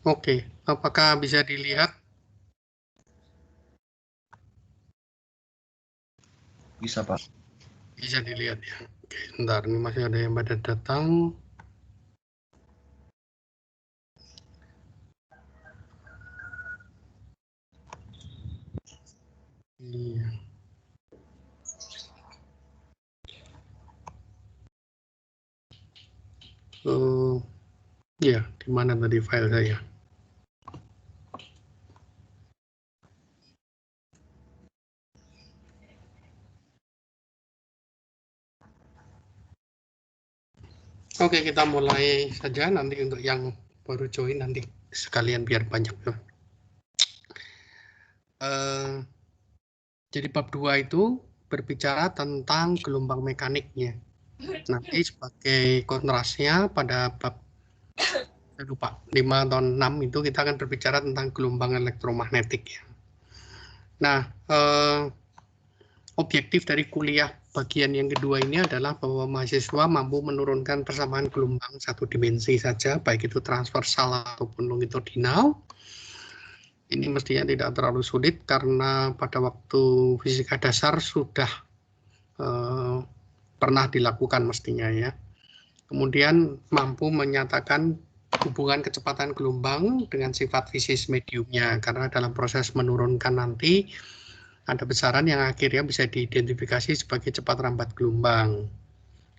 Oke, apakah bisa dilihat? Bisa, Pak. Bisa dilihat ya. Oke, bentar, ini masih ada yang pada datang. Iya. Ya, di mana tadi file saya? Oke, kita mulai saja nanti untuk yang baru join nanti sekalian biar banyak. Jadi bab 2 itu berbicara tentang gelombang mekaniknya. Nanti sebagai kontrasnya pada bab saya lupa 5 atau 6 itu kita akan berbicara tentang gelombang elektromagnetik ya. Nah, objektif dari kuliah bagian yang kedua ini adalah bahwa mahasiswa mampu menurunkan persamaan gelombang satu dimensi saja, baik itu transversal ataupun longitudinal. Ini mestinya tidak terlalu sulit karena pada waktu fisika dasar sudah pernah dilakukan mestinya ya. Kemudian mampu menyatakan hubungan kecepatan gelombang dengan sifat fisis mediumnya, karena dalam proses menurunkan nanti ada besaran yang akhirnya bisa diidentifikasi sebagai cepat rambat gelombang.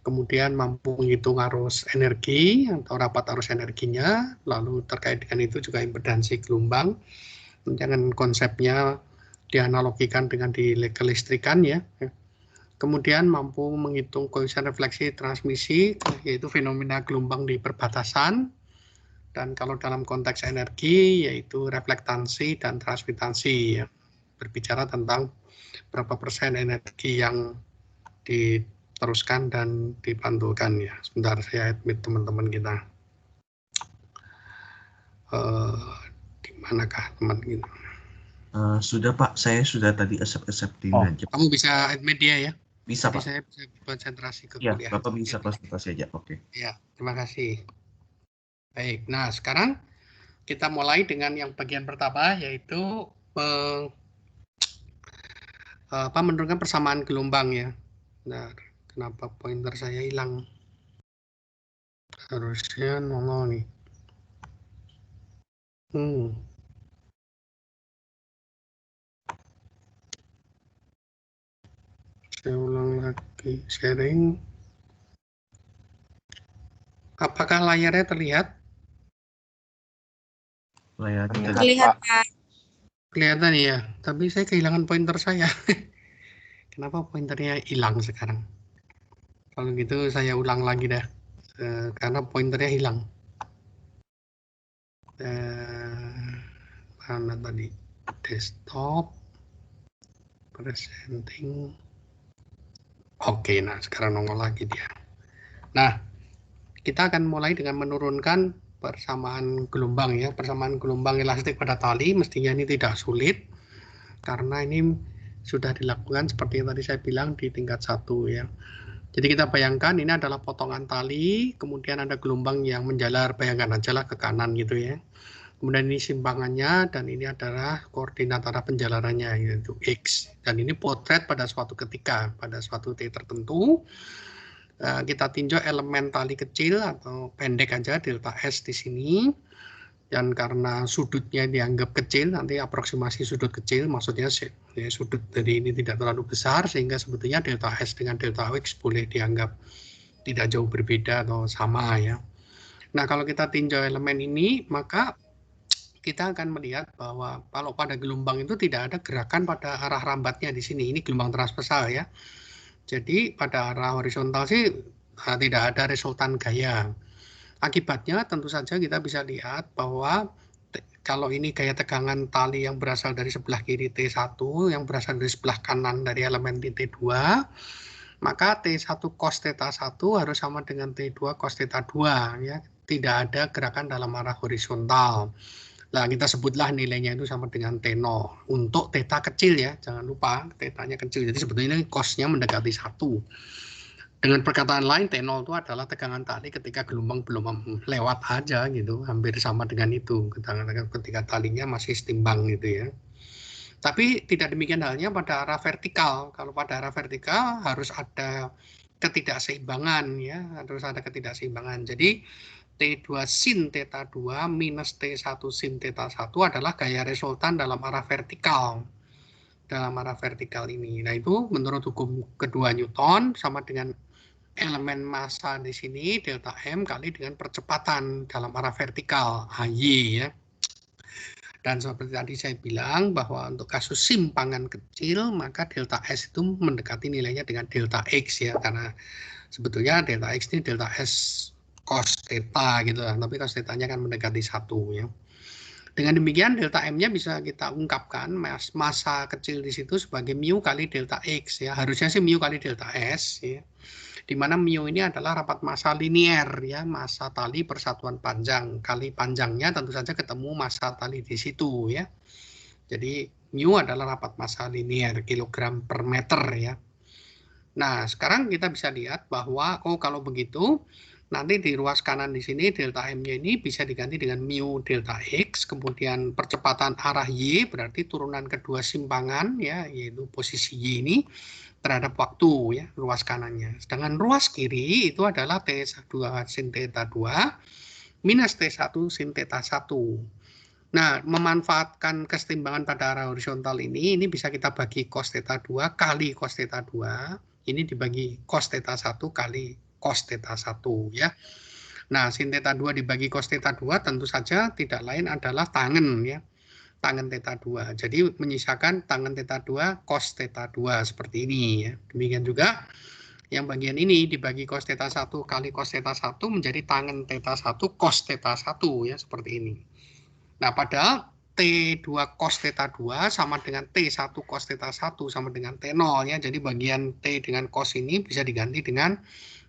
Kemudian mampu menghitung arus energi atau rapat arus energinya, lalu terkait dengan itu juga impedansi gelombang. Jangan konsepnya dianalogikan dengan di kelistrikan ya. Kemudian mampu menghitung koefisien refleksi transmisi, yaitu fenomena gelombang di perbatasan. Dan kalau dalam konteks energi, yaitu reflektansi dan transmitansi. Ya. Berbicara tentang berapa persen energi yang diteruskan dan dipantulkan. Ya. Sebentar saya admit teman-teman kita. Di manakah teman kita? Sudah, Pak. Saya sudah tadi accept-acceptin aja. Kamu bisa admit dia ya? Bisa, Jadi Pak. saya bisa konsentrasi ke Ya, kuliah. Bapak bisa konsentrasi aja. Oke. Ya, terima kasih. Baik, nah sekarang kita mulai dengan yang bagian pertama, yaitu menurunkan persamaan gelombang ya. Nah, kenapa pointer saya hilang? Harusnya nongol nih. Saya ulang lagi sharing. Apakah layarnya terlihat? Layarnya Terlihat, Pak. Kelihatan ya, tapi saya kehilangan pointer saya. Kenapa pointernya hilang sekarang? Kalau gitu saya ulang lagi dah, karena pointernya hilang. Mana tadi? Desktop, presenting. Oke, nah sekarang nongol lagi dia. Nah, kita akan mulai dengan menurunkan persamaan gelombang ya. Persamaan gelombang elastik pada tali mestinya ini tidak sulit karena ini sudah dilakukan seperti yang tadi saya bilang di tingkat 1 ya. Jadi kita bayangkan ini adalah potongan tali, kemudian ada gelombang yang menjalar, bayangkan aja lah ke kanan gitu ya. Kemudian ini simpangannya dan ini adalah koordinat arah penjalarannya yaitu X. Dan ini potret pada suatu ketika, pada suatu T tertentu. Kita tinjau elemen tali kecil atau pendek aja delta S di sini. Dan karena sudutnya dianggap kecil, nanti aproksimasi sudut kecil, maksudnya ya, sudut dari ini tidak terlalu besar, sehingga sebetulnya delta S dengan delta X boleh dianggap tidak jauh berbeda atau sama ya. Nah kalau kita tinjau elemen ini, maka kita akan melihat bahwa kalau pada gelombang itu tidak ada gerakan pada arah rambatnya di sini. Ini gelombang transversal ya. Jadi pada arah horizontal sih tidak ada resultan gaya. Akibatnya tentu saja kita bisa lihat bahwa kalau ini gaya tegangan tali yang berasal dari sebelah kiri T1, yang berasal dari sebelah kanan dari elemen T2, maka T1 cos theta 1 harus sama dengan T2 cos theta 2 ya. Tidak ada gerakan dalam arah horizontal. Nah, kita sebutlah nilainya itu sama dengan T0 untuk theta kecil ya, jangan lupa tetanya kecil. Jadi sebetulnya cos-nya mendekati 1. Dengan perkataan lain, T0 itu adalah tegangan tali ketika gelombang belum lewat aja gitu, hampir sama dengan itu, ketika talinya masih setimbang gitu ya. Tapi tidak demikian halnya pada arah vertikal. Kalau pada arah vertikal harus ada ketidakseimbangan ya, harus ada ketidakseimbangan. Jadi T2 sin theta 2 minus T1 sin theta 1 adalah gaya resultan dalam arah vertikal. Dalam arah vertikal ini. Nah, itu menurut hukum kedua Newton sama dengan elemen massa di sini delta M kali dengan percepatan dalam arah vertikal AY ya. Dan seperti tadi saya bilang bahwa untuk kasus simpangan kecil maka delta S itu mendekati nilainya dengan delta X ya, karena sebetulnya delta X ini delta S cos theta gitu lah, tapi cos theta-nya kan mendekati 1 ya. Dengan demikian delta M-nya bisa kita ungkapkan massa kecil di situ sebagai mu kali delta X ya. Harusnya sih mu kali delta S ya. Di mana mu ini adalah rapat massa linier ya, massa tali persatuan panjang kali panjangnya tentu saja ketemu massa tali di situ ya. Jadi mu adalah rapat massa linier kilogram per meter ya. Nah, sekarang kita bisa lihat bahwa kalau begitu nanti di ruas kanan di sini delta M-nya ini bisa diganti dengan mu delta X, kemudian percepatan arah Y berarti turunan kedua simpangan ya, yaitu posisi Y ini terhadap waktu ya, ruas kanannya. Sedangkan ruas kiri itu adalah T2 sin theta 2 minus T1 sin theta 1. Nah, memanfaatkan kesetimbangan pada arah horizontal ini bisa kita bagi cos theta 2 kali cos theta 2. Ini dibagi cos theta 1 kali cos theta 1 ya. Nah, sin theta 2 dibagi cos theta 2 tentu saja tidak lain adalah tangen ya. Tangen theta 2. Jadi menyisakan tangen theta 2 cos theta 2 seperti ini ya. Demikian juga yang bagian ini dibagi cos theta 1 kali cos theta 1 menjadi tangen theta 1 cos theta 1 ya, seperti ini. Nah, padahal T2 cos theta 2 sama dengan T1 cos theta 1 sama dengan T0 ya. Jadi bagian T dengan cos ini bisa diganti dengan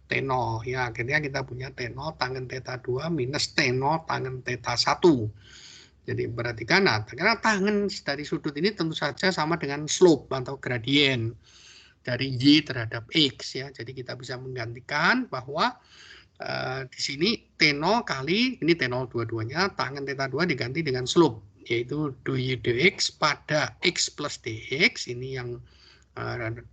T0 ya. Akhirnya kita punya T0 tangen theta 2 minus T0 tangen theta 1. Jadi perhatikan, nah, karena tangen dari sudut ini tentu saja sama dengan slope atau gradien dari Y terhadap X ya. Jadi kita bisa menggantikan bahwa di sini T0 kali, ini T0 dua-duanya, tangen theta 2 diganti dengan slope, yaitu dy dx pada X plus dx, ini yang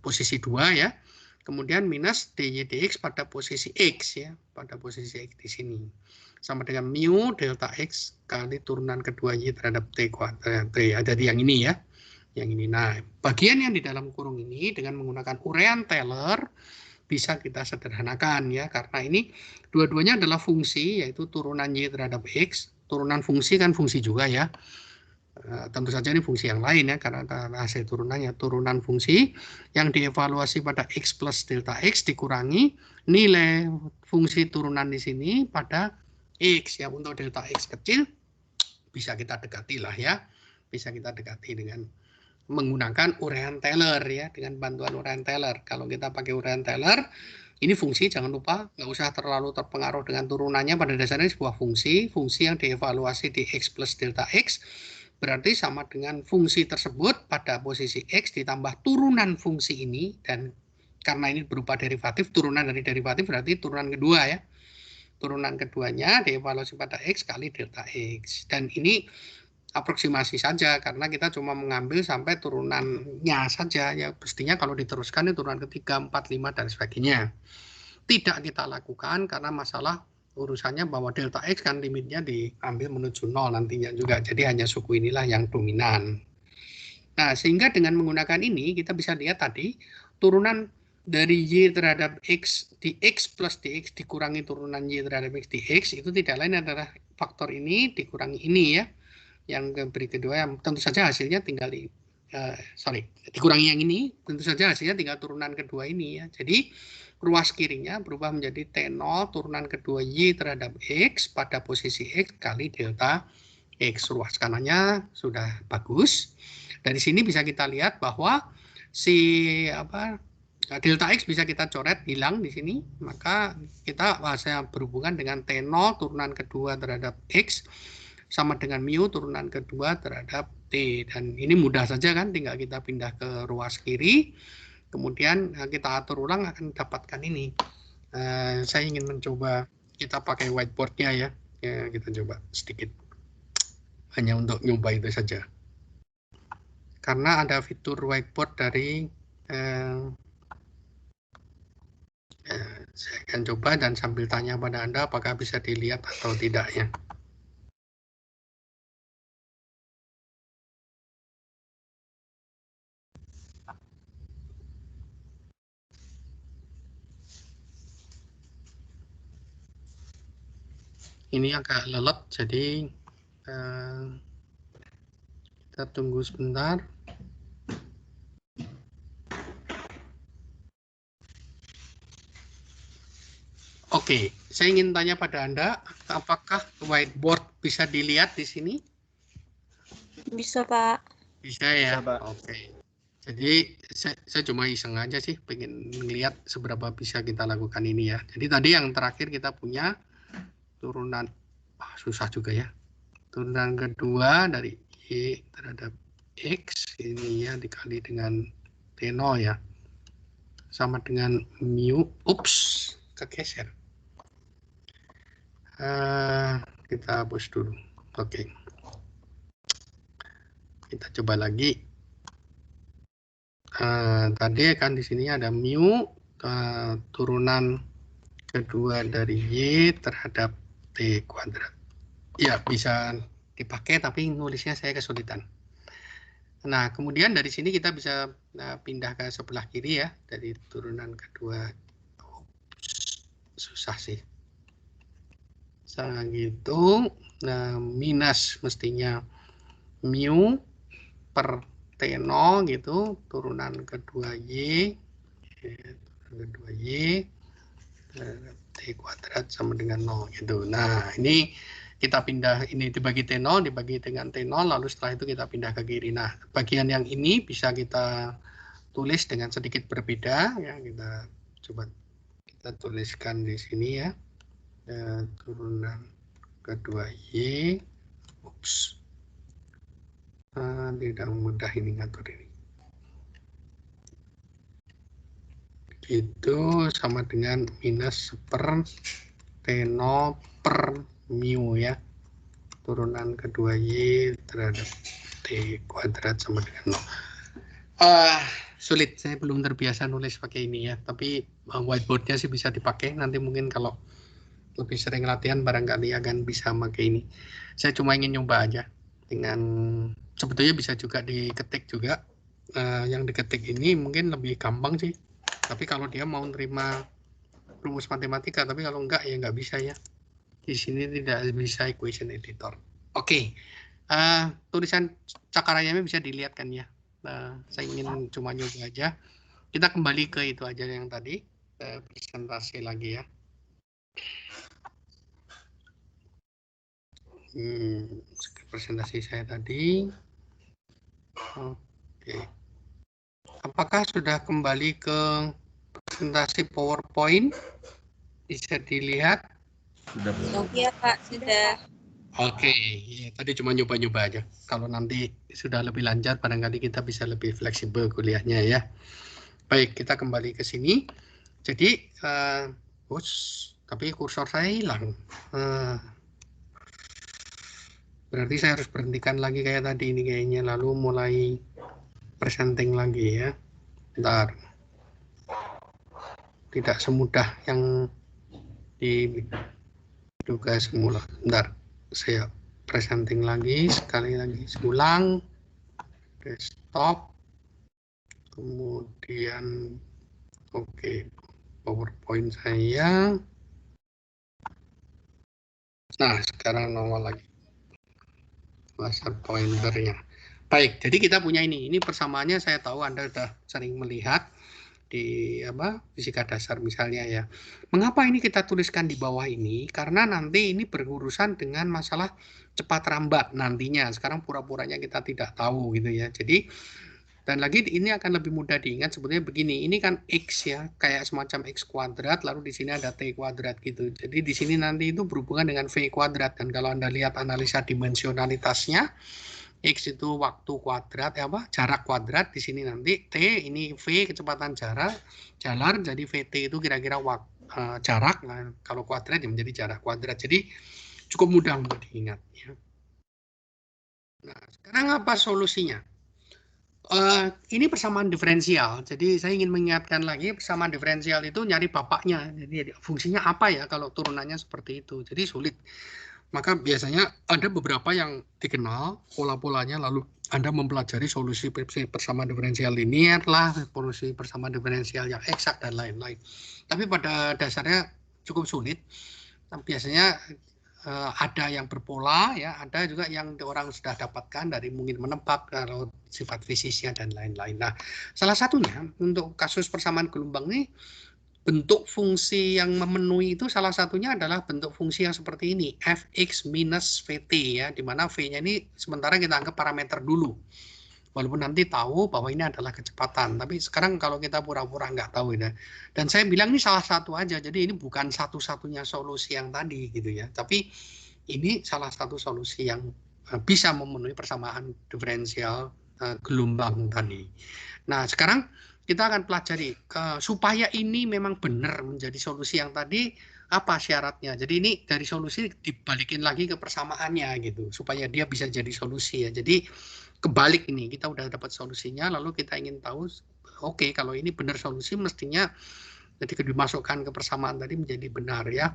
posisi 2 ya. Kemudian minus dy dx pada posisi X ya, pada posisi X di sini. Sama dengan mu delta X kali turunan kedua Y terhadap T kuadrat. Jadi yang ini ya. Yang ini. Nah, bagian yang di dalam kurung ini dengan menggunakan urean Taylor bisa kita sederhanakan ya, karena ini dua-duanya adalah fungsi, yaitu turunan Y terhadap X. Turunan fungsi kan fungsi juga ya. Tentu saja ini fungsi yang lain ya, karena hasil turunannya turunan fungsi yang dievaluasi pada X plus delta X dikurangi nilai fungsi turunan di sini pada X ya. Untuk delta X kecil bisa kita dekati lah ya, bisa kita dekati dengan menggunakan urean Taylor ya, dengan bantuan urean Taylor. Kalau kita pakai urean Taylor, ini fungsi jangan lupa nggak usah terlalu terpengaruh dengan turunannya, pada dasarnya sebuah fungsi yang dievaluasi di X plus delta X berarti sama dengan fungsi tersebut pada posisi X ditambah turunan fungsi ini, dan karena ini berupa derivatif, turunan dari derivatif berarti turunan kedua ya. Turunan keduanya dievaluasi pada X kali delta X, dan ini aproksimasi saja karena kita cuma mengambil sampai turunannya saja ya. Pastinya kalau diteruskan itu turunan ketiga, 4, 5 dan sebagainya. Tidak kita lakukan karena masalah urusannya bahwa delta X kan limitnya diambil menuju 0 nantinya juga. Jadi hanya suku inilah yang dominan. Nah, sehingga dengan menggunakan ini kita bisa lihat tadi turunan dari Y terhadap X di X plus dx dikurangi turunan Y terhadap X di X itu tidak lain adalah faktor ini dikurangi ini ya. Yang kedua yang tentu saja hasilnya tinggal dikurangi yang ini, tentu saja hasilnya tinggal turunan kedua ini ya. Jadi ruas kirinya berubah menjadi T0 turunan kedua Y terhadap X pada posisi X kali delta X. Ruas kanannya sudah bagus. Dari sini bisa kita lihat bahwa delta X bisa kita coret hilang di sini, maka kita bahasanya berhubungan dengan T0 turunan kedua terhadap X sama dengan mu turunan kedua terhadap T, dan ini mudah saja kan, tinggal kita pindah ke ruas kiri Kemudian kita atur ulang akan dapatkan ini. Saya ingin mencoba kita pakai whiteboard-nya ya. Kita coba sedikit. Hanya untuk nyoba itu saja. Karena ada fitur whiteboard dari saya akan coba dan sambil tanya pada Anda apakah bisa dilihat atau tidak ya. Ini agak lelet, jadi kita tunggu sebentar. Oke, saya ingin tanya pada Anda, apakah whiteboard bisa dilihat di sini? Bisa, Pak. Bisa ya? Bisa, Pak. Oke. Jadi saya cuma iseng aja sih, pengen melihat seberapa bisa kita lakukan ini ya. Jadi tadi yang terakhir kita punya turunan, susah juga ya. Turunan kedua dari Y terhadap X, ini ya dikali dengan T0 ya. Sama dengan mu, ups, kegeser. Kita hapus dulu. Oke. Kita coba lagi. Tadi kan di sini ada mu turunan kedua dari Y terhadap T kuadrat. Ya, bisa dipakai tapi nulisnya saya kesulitan. Nah, kemudian dari sini kita bisa pindah ke sebelah kiri ya, dari turunan kedua. Susah sih. Gitu. Nah, minus mestinya mu per T0 gitu, turunan kedua Y, T kuadrat sama dengan 0 gitu. Nah, ini kita pindah, ini dibagi T0, dibagi dengan T0, lalu setelah itu kita pindah ke kiri. Nah, bagian yang ini bisa kita tulis dengan sedikit berbeda, ya kita coba kita tuliskan di sini ya, turunan kedua Y, ups, tidak mudah ini ngatur ini. Itu sama dengan minus per T0 per mu ya, turunan kedua Y terhadap T kuadrat sama dengan 0. Sulit, saya belum terbiasa nulis pakai ini ya, tapi whiteboardnya sih bisa dipakai, nanti mungkin kalau lebih sering latihan barangkali akan bisa pakai ini. Saya cuma ingin nyoba aja, dengan sebetulnya bisa juga diketik juga, yang diketik ini mungkin lebih gampang sih, tapi kalau dia mau nerima rumus matematika, tapi kalau enggak ya nggak bisa ya. Di sini tidak bisa equation editor. Oke, tulisan cakarayamnya bisa dilihat kan ya. Saya ingin cuma nyoba aja. Kita kembali ke itu aja yang tadi, presentasi lagi ya. Presentasi saya tadi. Oke. Apakah sudah kembali ke presentasi PowerPoint? Bisa dilihat? Sudah. Iya, Pak, sudah. Oke, ya, tadi cuma nyoba-nyoba aja. Kalau nanti sudah lebih lancar, barangkali kita bisa lebih fleksibel kuliahnya ya. Baik, kita kembali ke sini. Jadi, tapi kursor saya hilang. Berarti saya harus berhentikan lagi kayak tadi ini kayaknya, lalu mulai presenting lagi ya. Bentar. Tidak semudah yang diduga semula. Bentar. Saya presenting lagi, sekali lagi ulang, desktop, kemudian oke, PowerPoint saya. Nah, sekarang nongol lagi laser pointernya. Baik, jadi kita punya ini persamaannya. Saya tahu Anda sudah sering melihat di fisika dasar misalnya ya. Mengapa ini kita tuliskan di bawah ini? Karena nanti ini berurusan dengan masalah cepat rambat nantinya. Sekarang pura-puranya kita tidak tahu gitu ya. Jadi dan lagi ini akan lebih mudah diingat sebetulnya begini. Ini kan X ya, kayak semacam X kuadrat, lalu di sini ada T kuadrat gitu. Jadi di sini nanti itu berhubungan dengan V kuadrat. Dan kalau Anda lihat analisa dimensionalitasnya, X itu waktu kuadrat, jarak kuadrat, di sini nanti T, ini V kecepatan jalan, jadi VT itu kira-kira jarak, nah, kalau kuadrat ya menjadi jarak kuadrat. Jadi cukup mudah untuk diingat. Ya. Nah, sekarang apa solusinya? Ini persamaan diferensial, jadi saya ingin mengingatkan lagi persamaan diferensial itu nyari bapaknya, jadi fungsinya apa ya kalau turunannya seperti itu, jadi sulit. Maka biasanya ada beberapa yang dikenal pola-polanya, lalu Anda mempelajari solusi persamaan diferensial linear lah, solusi persamaan diferensial yang eksak dan lain-lain. Tapi pada dasarnya cukup sulit. Biasanya ada yang berpola, ya, ada juga yang orang sudah dapatkan dari mungkin menebak kalau sifat fisisnya dan lain-lain. Nah, salah satunya untuk kasus persamaan gelombang ini, bentuk fungsi yang memenuhi itu salah satunya adalah bentuk fungsi yang seperti ini, fx minus vt, ya, di mana v-nya ini sementara kita anggap parameter dulu. Walaupun nanti tahu bahwa ini adalah kecepatan, tapi sekarang kalau kita pura-pura nggak tahu ya. Dan saya bilang ini salah satu aja, jadi ini bukan satu-satunya solusi yang tadi gitu ya. Tapi ini salah satu solusi yang bisa memenuhi persamaan diferensial gelombang tadi. Nah, sekarang kita akan pelajari supaya ini memang benar menjadi solusi yang tadi, apa syaratnya. Jadi ini dari solusi dibalikin lagi ke persamaannya gitu, supaya dia bisa jadi solusi ya. Jadi kebalik ini, kita udah dapat solusinya, lalu kita ingin tahu, oke, kalau ini benar solusi, mestinya ketika dimasukkan ke persamaan tadi menjadi benar ya.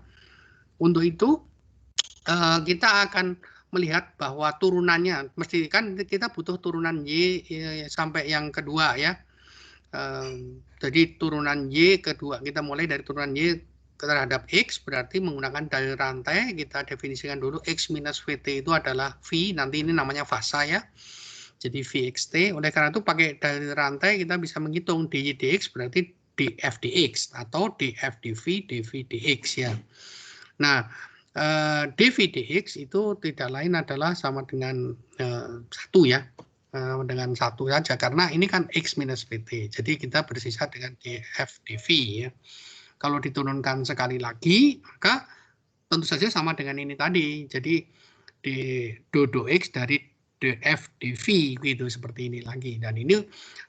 Untuk itu kita akan melihat bahwa turunannya, mesti kan kita butuh turunan Y sampai yang kedua ya. Jadi turunan Y kedua, kita mulai dari turunan Y terhadap X, berarti menggunakan dalil rantai, kita definisikan dulu X minus VT itu adalah V, nanti ini namanya fasa ya. Jadi Vxt, oleh karena itu pakai dalil rantai kita bisa menghitung dy dx berarti df dx atau df dv dv dx ya. Nah, dv dx itu tidak lain adalah sama dengan 1 ya, dengan 1 saja karena ini kan x minus vt. Jadi kita bersisa dengan df dv ya. Kalau diturunkan sekali lagi maka tentu saja sama dengan ini tadi. Jadi di do x dari df dv gitu, seperti ini lagi, dan ini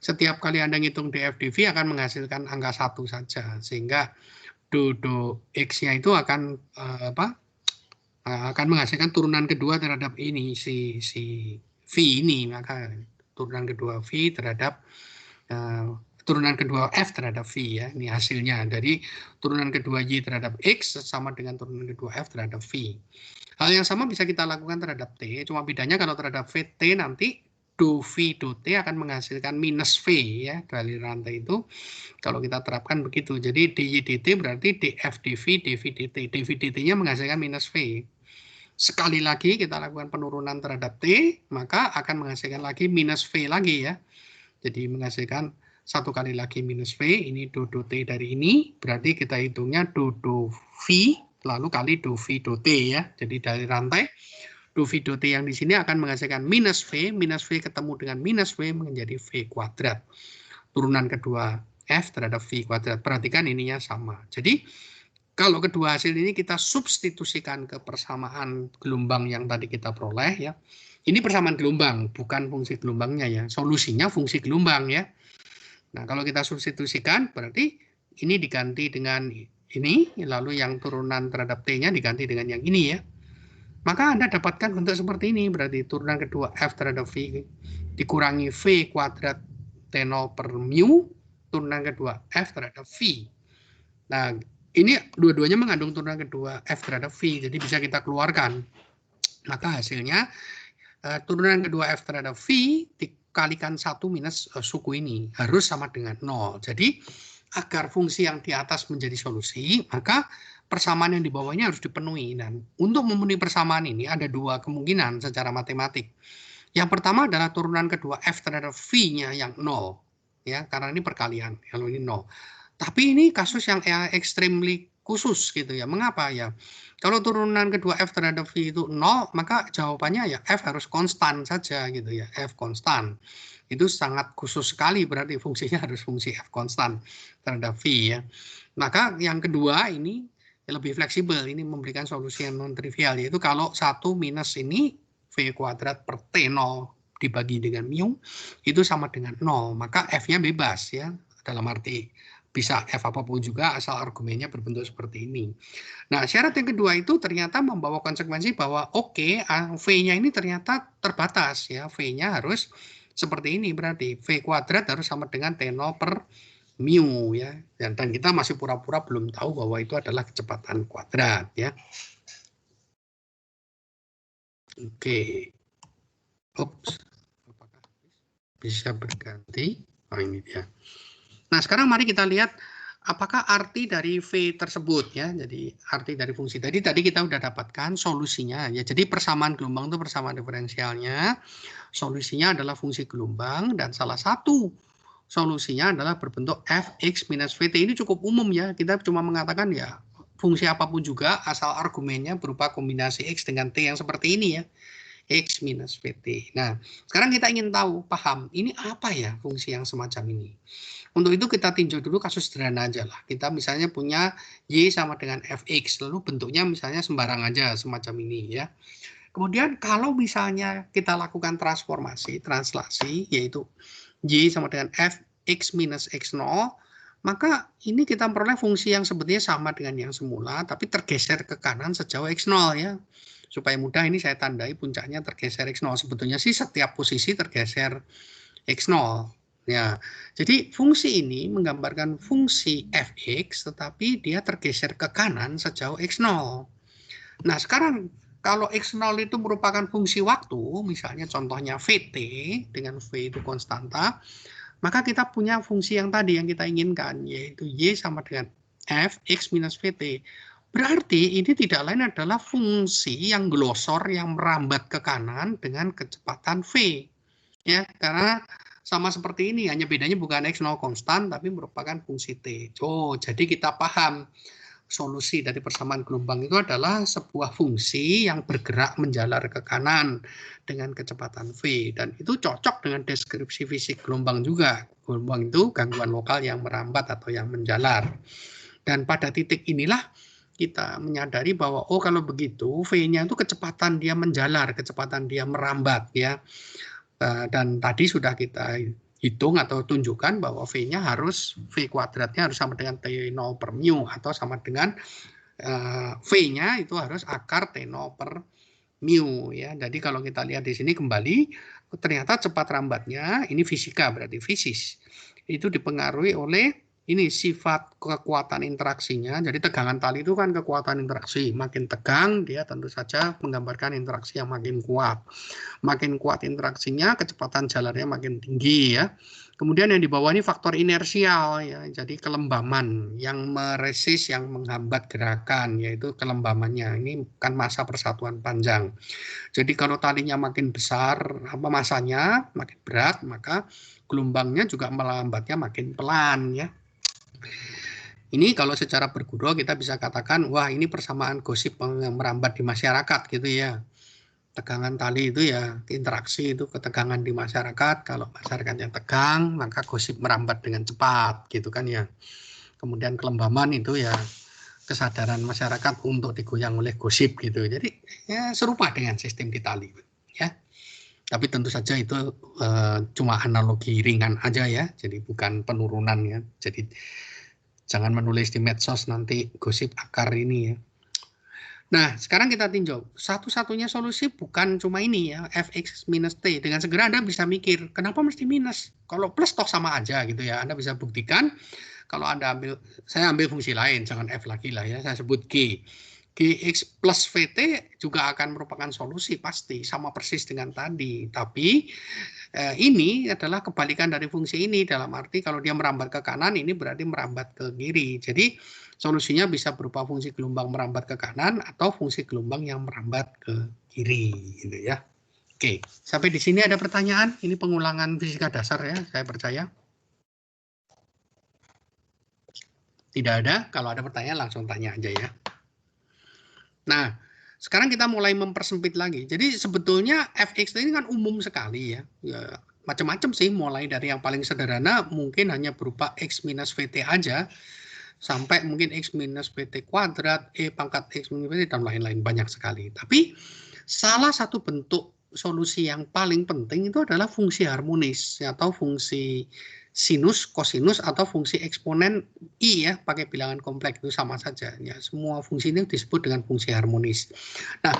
setiap kali Anda ngitung df dv akan menghasilkan angka 1 saja, sehingga do x-nya itu akan akan menghasilkan turunan kedua terhadap ini si v ini, maka turunan kedua v terhadap turunan kedua f terhadap v ya, ini hasilnya dari turunan kedua y terhadap x sama dengan turunan kedua f terhadap v. Hal yang sama bisa kita lakukan terhadap T, cuma bedanya kalau terhadap VT nanti do V do T akan menghasilkan minus V ya, dari rantai itu. Kalau kita terapkan begitu, jadi dy dt berarti df dv dv dt, dv dt-nya menghasilkan minus V. Sekali lagi kita lakukan penurunan terhadap T, maka akan menghasilkan lagi minus V lagi ya. Jadi menghasilkan satu kali lagi minus V, ini do T dari ini, berarti kita hitungnya do V lalu kali do V do T ya. Jadi dari rantai do V do T yang di sini akan menghasilkan minus V ketemu dengan minus V menjadi V kuadrat. Turunan kedua F terhadap V kuadrat. Perhatikan ininya sama. Jadi kalau kedua hasil ini kita substitusikan ke persamaan gelombang yang tadi kita peroleh ya. Ini persamaan gelombang, bukan fungsi gelombangnya ya. Solusinya fungsi gelombang ya. Nah, kalau kita substitusikan berarti ini diganti dengan ini, lalu yang turunan terhadap T-nya diganti dengan yang ini ya. Maka Anda dapatkan bentuk seperti ini, berarti turunan kedua F terhadap V dikurangi V kuadrat T0 per mu, turunan kedua F terhadap V. Nah, ini dua-duanya mengandung turunan kedua F terhadap V, jadi bisa kita keluarkan. Maka hasilnya turunan kedua F terhadap V dikalikan 1 minus suku ini, harus sama dengan 0. Jadi agar fungsi yang di atas menjadi solusi, maka persamaan yang di bawahnya harus dipenuhi. Dan untuk memenuhi persamaan ini ada dua kemungkinan secara matematik. Yang pertama adalah turunan kedua F terhadap V-nya yang 0. Ya, karena ini perkalian, kalau ini 0. Tapi ini kasus yang extremely khusus gitu ya. Mengapa ya? Kalau turunan kedua F terhadap V itu 0, maka jawabannya ya F harus konstan saja gitu ya. F konstan. Itu sangat khusus sekali, berarti fungsinya harus fungsi F konstan terhadap V ya. Maka yang kedua ini lebih fleksibel, ini memberikan solusi yang non trivial, yaitu kalau 1 minus ini V kuadrat per T0 dibagi dengan mu itu sama dengan 0. Maka F-nya bebas ya, dalam arti bisa F apapun juga asal argumennya berbentuk seperti ini. Nah, syarat yang kedua itu ternyata membawa konsekuensi bahwa oke, V-nya ini ternyata terbatas ya. V-nya harus seperti ini, berarti V kuadrat harus sama dengan T0 per mu ya. Dan kita masih pura-pura belum tahu bahwa itu adalah kecepatan kuadrat ya. Oke. Ups. Apakah bisa berganti? Oh, ini dia. Nah, sekarang mari kita lihat apakah arti dari V tersebut ya. Jadi arti dari fungsi tadi kita udah dapatkan solusinya ya. Jadi persamaan gelombang itu persamaan diferensialnya. Solusinya adalah fungsi gelombang dan salah satu solusinya adalah berbentuk Fx minus Vt. Ini cukup umum ya. Kita cuma mengatakan ya fungsi apapun juga asal argumennya berupa kombinasi X dengan T yang seperti ini ya. X minus Vt. Nah, sekarang kita ingin tahu, paham, ini apa ya fungsi yang semacam ini? Untuk itu kita tinjau dulu kasus sederhana aja lah. Kita misalnya punya Y sama dengan Fx, lalu bentuknya misalnya sembarang aja semacam ini ya. Kemudian kalau misalnya kita lakukan transformasi, translasi, yaitu Y sama dengan Fx minus X0, maka ini kita memperoleh fungsi yang sebetulnya sama dengan yang semula, tapi tergeser ke kanan sejauh X0 ya. Supaya mudah ini saya tandai puncaknya tergeser X0. Sebetulnya sih setiap posisi tergeser X0. Ya, jadi fungsi ini menggambarkan fungsi Fx, tetapi dia tergeser ke kanan sejauh X0. Nah, sekarang kalau X0 itu merupakan fungsi waktu, misalnya contohnya Vt, dengan V itu konstanta, maka kita punya fungsi yang tadi yang kita inginkan, yaitu Y sama dengan Fx minus Vt. Berarti ini tidak lain adalah fungsi yang glosor yang merambat ke kanan dengan kecepatan V. Ya, karena sama seperti ini, hanya bedanya bukan X0 konstan, tapi merupakan fungsi T. Oh, jadi kita paham solusi dari persamaan gelombang itu adalah sebuah fungsi yang bergerak menjalar ke kanan dengan kecepatan V. Dan itu cocok dengan deskripsi fisik gelombang juga. Gelombang itu gangguan lokal yang merambat atau yang menjalar. Dan pada titik inilah kita menyadari bahwa, oh kalau begitu, V-nya itu kecepatan dia menjalar, kecepatan dia merambat ya. Dan tadi sudah kita hitung atau tunjukkan bahwa V-nya harus, V kuadratnya harus sama dengan T0 per mu atau sama dengan V-nya itu harus akar T0 per mu ya. Jadi kalau kita lihat di sini kembali, ternyata cepat rambatnya, ini fisika berarti fisis, itu dipengaruhi oleh ini sifat kekuatan interaksinya. Jadi tegangan tali itu kan kekuatan interaksi. Makin tegang, dia tentu saja menggambarkan interaksi yang makin kuat. Makin kuat interaksinya, kecepatan jalannya makin tinggi ya. Kemudian yang di bawah ini faktor inersial ya. Jadi kelembaman yang meresis, yang menghambat gerakan, yaitu kelembamannya. Ini kan massa persatuan panjang. Jadi kalau talinya makin besar, masanya makin berat, maka gelombangnya juga melambatnya makin pelan ya. Ini kalau secara berguru kita bisa katakan, wah ini persamaan gosip yang merambat di masyarakat gitu ya. Tegangan tali itu ya, interaksi itu ketegangan di masyarakat. Kalau masyarakatnya tegang, maka gosip merambat dengan cepat gitu kan ya. Kemudian kelembaman itu ya kesadaran masyarakat untuk digoyang oleh gosip gitu. Jadi ya serupa dengan sistem di tali ya. Tapi tentu saja itu cuma analogi ringan aja ya. Jadi bukan penurunan ya. Jadi jangan menulis di medsos nanti gosip akar ini ya. Nah, sekarang kita tinjau. Satu-satunya solusi bukan cuma ini ya, Fx minus T. Dengan segera Anda bisa mikir, kenapa mesti minus? Kalau plus toh sama aja gitu ya. Anda bisa buktikan, kalau Anda ambil, saya ambil fungsi lain, jangan F lagi lah ya, saya sebut G. Gx plus Vt juga akan merupakan solusi pasti, sama persis dengan tadi. Tapi ini adalah kebalikan dari fungsi ini, dalam arti kalau dia merambat ke kanan, ini berarti merambat ke kiri. Jadi solusinya bisa berupa fungsi gelombang merambat ke kanan atau fungsi gelombang yang merambat ke kiri, gitu ya. Oke, sampai di sini ada pertanyaan? Ini pengulangan fisika dasar ya, saya percaya. Tidak ada, kalau ada pertanyaan langsung tanya aja ya. Nah, sekarang kita mulai mempersempit lagi. Jadi sebetulnya Fx ini kan umum sekali ya. Ya macam-macam sih, mulai dari yang paling sederhana mungkin hanya berupa X minus Vt aja, sampai mungkin X minus Vt kuadrat, E pangkat X minus Vt, dan lain-lain banyak sekali. Tapi salah satu bentuk solusi yang paling penting itu adalah fungsi harmonis atau fungsi sinus, kosinus atau fungsi eksponen I ya, pakai bilangan kompleks itu sama saja ya. Semua fungsi ini disebut dengan fungsi harmonis. Nah,